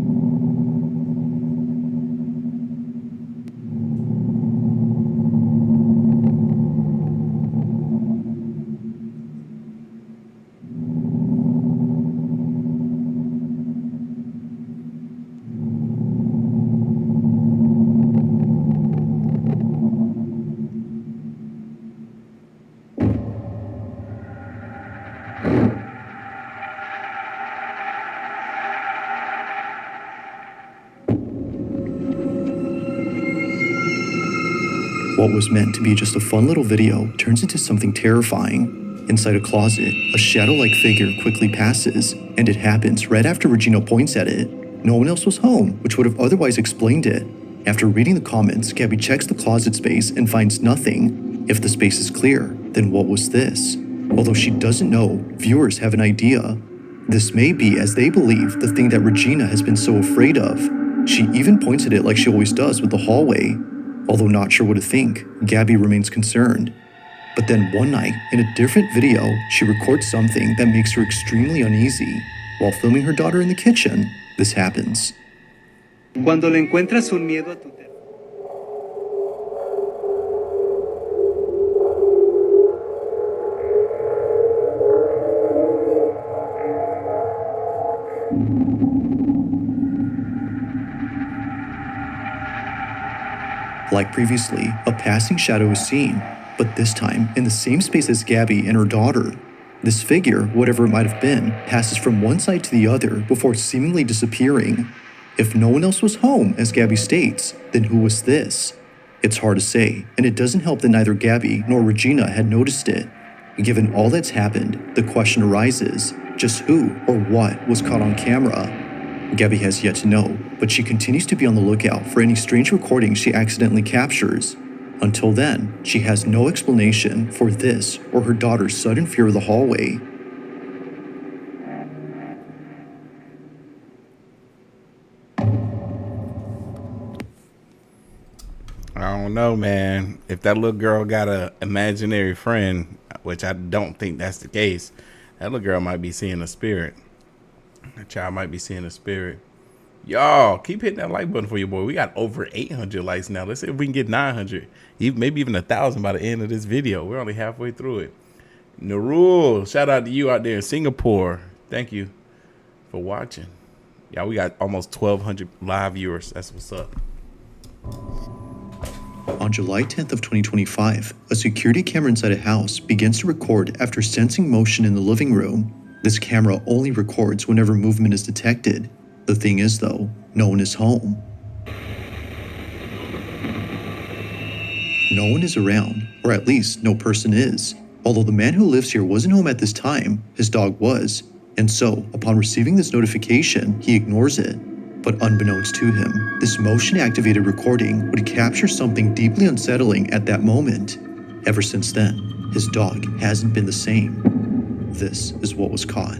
S6: What was meant to be just a fun little video turns into something terrifying. Inside a closet, a shadow-like figure quickly passes, and it happens right after Regina points at it. No one else was home, which would have otherwise explained it. After reading the comments, Gabby checks the closet space and finds nothing. If the space is clear, then what was this? Although she doesn't know, viewers have an idea. This may be, as they believe, the thing that Regina has been so afraid of. She even points at it like she always does with the hallway. Although not sure what to think, Gabby remains concerned. But then one night, in a different video, she records something that makes her extremely uneasy. While filming her daughter in the kitchen, this happens.
S2: Cuando le encuentras un miedo a tu
S6: Like previously, a passing shadow is seen, but this time in the same space as Gabby and her daughter. This figure, whatever it might have been, passes from one side to the other before seemingly disappearing. If no one else was home, as Gabby states, then who was this? It's hard to say, and it doesn't help that neither Gabby nor Regina had noticed it. Given all that's happened, the question arises, just who or what was caught on camera? Gabby has yet to know, but she continues to be on the lookout for any strange recordings she accidentally captures. Until then, she has no explanation for this or her daughter's sudden fear of the hallway.
S1: I don't know, man. If that little girl got a imaginary friend, which I don't think that's the case, that little girl might be seeing a spirit. That child might be seeing a spirit. Y'all, keep hitting that like button for your boy. We got over 800 likes now. Let's see if we can get 900, maybe even 1,000 by the end of this video. We're only halfway through it. Narul, shout out to you out there in Singapore. Thank you for watching. Yeah, we got almost 1,200 live viewers. That's what's up.
S6: On July 10th of 2025, a security camera inside a house begins to record after sensing motion in the living room. This camera only records whenever movement is detected. The thing is, though, no one is home. No one is around, or at least no person is. Although the man who lives here wasn't home at this time, his dog was. And so, upon receiving this notification, he ignores it. But unbeknownst to him, this motion-activated recording would capture something deeply unsettling at that moment. Ever since then, his dog hasn't been the same. This is what was caught.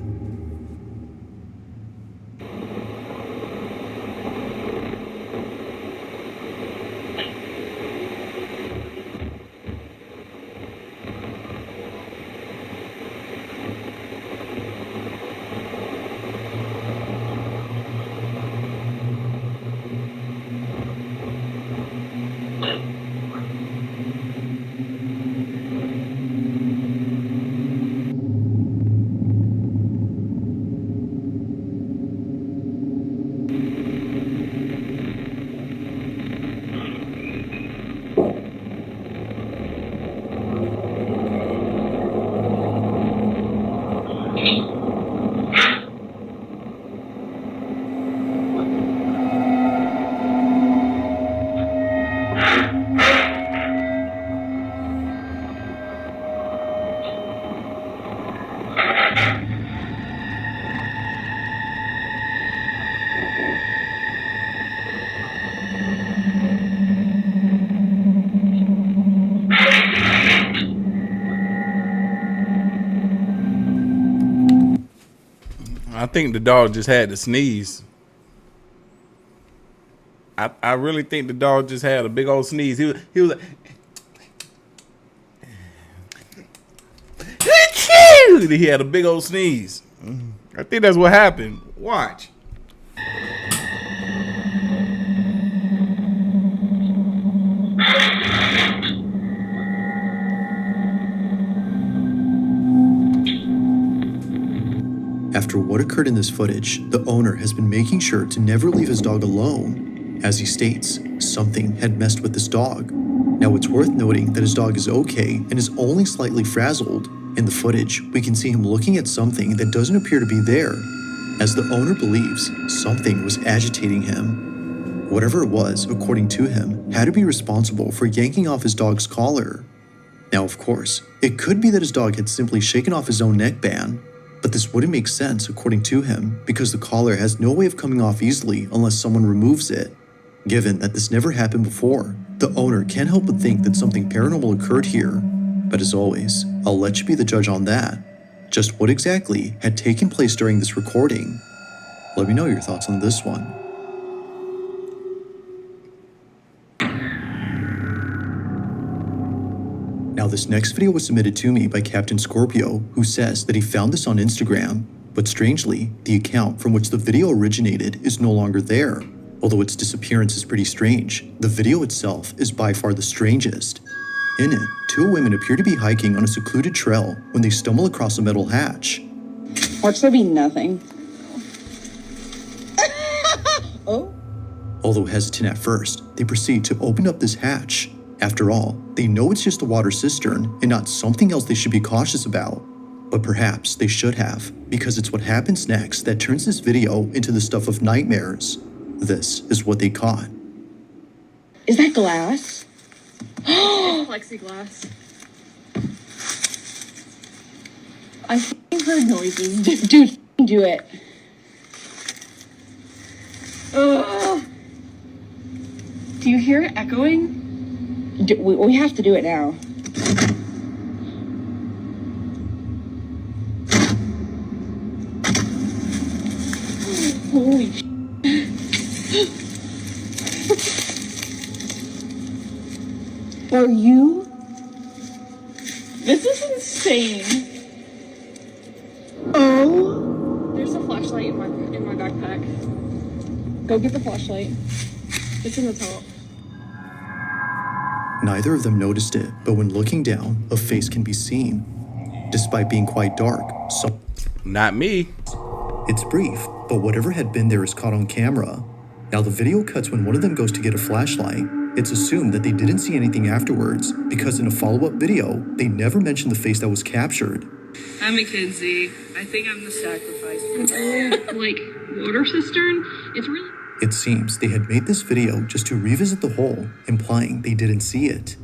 S1: I think the dog just had to sneeze. I really think the dog just had a big old sneeze. He was like, he had a big old sneeze. I think that's what happened. Watch.
S6: After what occurred in this footage, the owner has been making sure to never leave his dog alone. As he states, something had messed with his dog. Now it's worth noting that his dog is okay and is only slightly frazzled. In the footage, we can see him looking at something that doesn't appear to be there. As the owner believes, something was agitating him. Whatever it was, according to him, had to be responsible for yanking off his dog's collar. Now, of course, it could be that his dog had simply shaken off his own neckband, but this wouldn't make sense according to him because the collar has no way of coming off easily unless someone removes it. Given that this never happened before, the owner can't help but think that something paranormal occurred here. But as always, I'll let you be the judge on that. Just what exactly had taken place during this recording? Let me know your thoughts on this one. Now this next video was submitted to me by Captain Scorpio, who says that he found this on Instagram, but strangely, the account from which the video originated is no longer there. Although its disappearance is pretty strange, the video itself is by far the strangest. In it, two women appear to be hiking on a secluded trail when they stumble across a metal hatch.
S16: Watch there be nothing. Oh.
S6: Although hesitant at first, they proceed to open up this hatch. After all, they know it's just a water cistern and not something else they should be cautious about. But perhaps they should have, because it's what happens next that turns this video into the stuff of nightmares. This is what they caught.
S16: Is that glass? Plexiglass. I heard noises. Dude, do it. Ugh. Do you hear it echoing? We have to do it now. Holy sh**. Are you? This is insane. Oh. There's a flashlight in my backpack. Go get the flashlight. It's in the top.
S6: Neither of them noticed it, but when looking down, a face can be seen. Despite being quite dark, so
S1: not me.
S6: It's brief, but whatever had been there is caught on camera. Now the video cuts when one of them goes to get a flashlight. It's assumed that they didn't see anything afterwards, because in a follow-up video, they never mentioned the face that was captured.
S9: I'm Mackenzie. I think I'm the sacrifice. It's old, like, water cistern. It's really...
S6: It seems they had made this video just to revisit the hole, implying they didn't see it.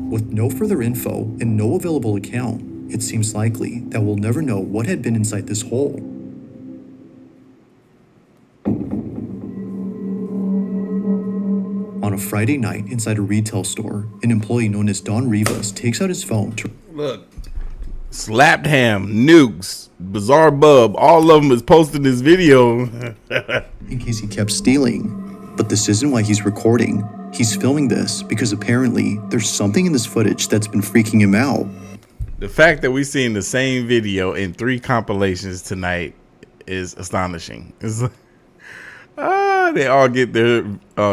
S6: With no further info and no available account, it seems likely that we'll never know what had been inside this hole. On a Friday night inside a retail store, an employee known as Don Rivas takes out his phone to...
S1: Look, Slapped Ham, Nukes, Bizarre Bub, all of them is posting this video.
S6: in case he kept stealing. But this isn't why he's recording. He's filming this because apparently there's something in this footage that's been freaking him out.
S1: The fact that we've seen the same video in 3 compilations tonight is astonishing. It's they all get their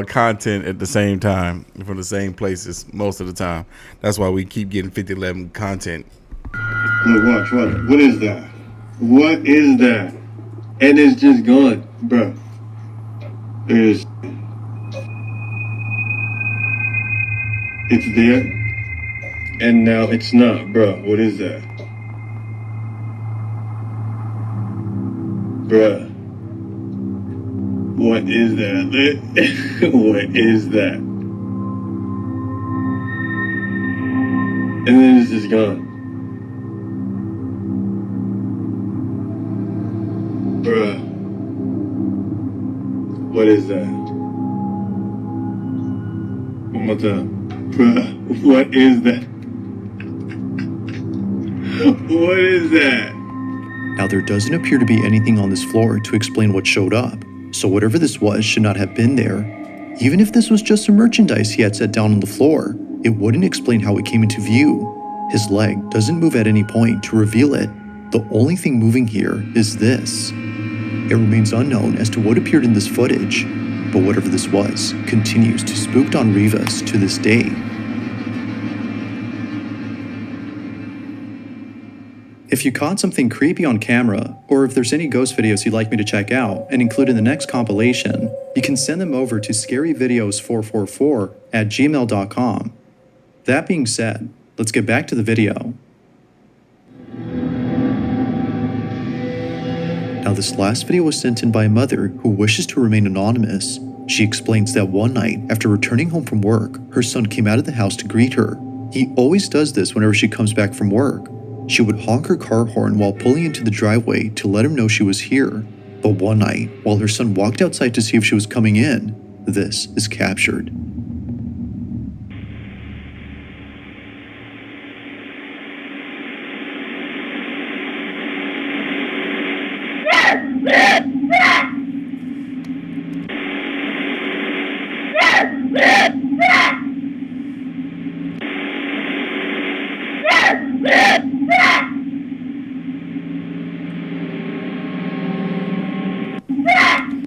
S1: content at the same time from the same places most of the time. That's why we keep getting 5011 content.
S3: Look, watch. What is that? What is that? And it's just gone, bro. It's there, and now it's not, bro. What is that? Bruh. What is that? What is that? And then it's just gone. Bruh. What is that? One more time. Bruh. What is that? What is that?
S6: Now there doesn't appear to be anything on this floor to explain what showed up, so whatever this was should not have been there. Even if this was just some merchandise he had set down on the floor, it wouldn't explain how it came into view. His leg doesn't move at any point to reveal it. The only thing moving here is this. It remains unknown as to what appeared in this footage, but whatever this was continues to spook Don Rivas to this day. If you caught something creepy on camera, or if there's any ghost videos you'd like me to check out and include in the next compilation, you can send them over to scaryvideos444@gmail.com. That being said, let's get back to the video. Now this last video was sent in by a mother who wishes to remain anonymous. She explains that one night, after returning home from work, her son came out of the house to greet her. He always does this whenever she comes back from work. She would honk her car horn while pulling into the driveway to let him know she was here. But one night, while her son walked outside to see if she was coming in, this is captured.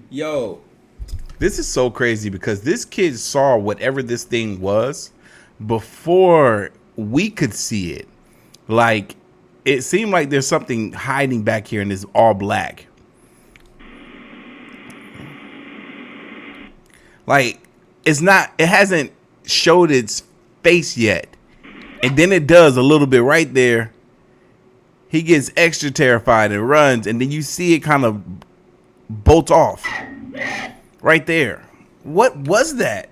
S1: Yo, this is so crazy because this kid saw whatever this thing was before we could see it. Like, it seemed like there's something hiding back here and it's all black. Like, it hasn't showed its face yet. And then it does a little bit right there. He gets extra terrified and runs, and then you see it kind of bolts off right there. What was that?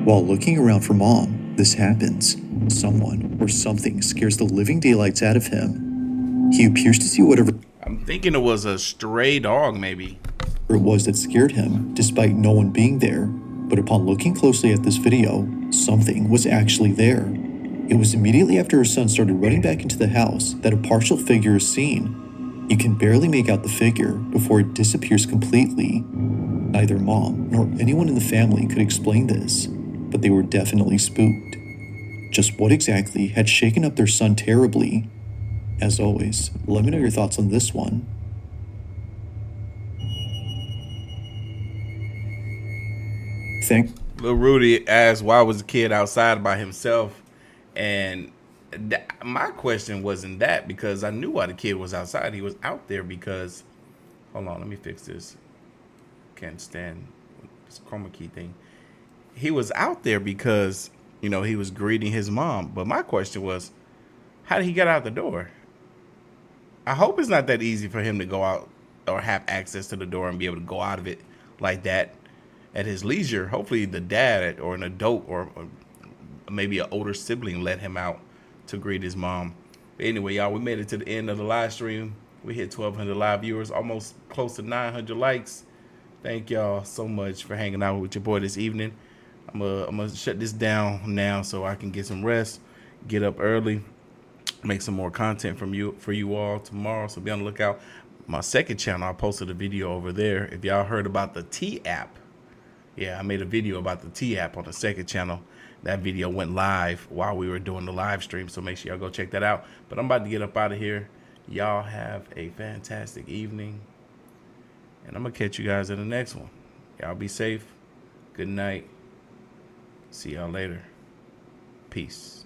S6: While looking around for Mom, this happens. Someone or something scares the living daylights out of him. He appears to see whatever
S1: I'm thinking it was a stray dog, maybe.
S6: It was that scared him, despite no one being there. But upon looking closely at this video, something was actually there. It was immediately after her son started running back into the house that a partial figure is seen. You can barely make out the figure before it disappears completely. Neither mom nor anyone in the family could explain this, but they were definitely spooked. Just what exactly had shaken up their son terribly? As always, let me know your thoughts on this one.
S1: Lil Rudy asked why was the kid outside by himself, and my question wasn't that, because I knew why the kid was outside. He was out there because, hold on, let me fix this. Can't stand this chroma key thing. He was out there because, you know, he was greeting his mom. But my question was, how did he get out the door? I hope it's not that easy for him to go out or have access to the door and be able to go out of it like that at his leisure. Hopefully the dad or an adult or maybe an older sibling let him out to greet his mom. But anyway, y'all, we made it to the end of the live stream. We hit 1,200 live viewers, almost close to 900 likes. Thank y'all so much for hanging out with your boy this evening. I'm gonna shut this down now so I can get some rest, get up early, make some more content for you all tomorrow. So be on the lookout. My second channel, I posted a video over there. If y'all heard about the T app, yeah, I made a video about the T app on the second channel. That video went live while we were doing the live stream, so make sure y'all go check that out. But I'm about to get up out of here. Y'all have a fantastic evening, and I'm gonna catch you guys in the next one. Y'all be safe. Good night. See y'all later. Peace.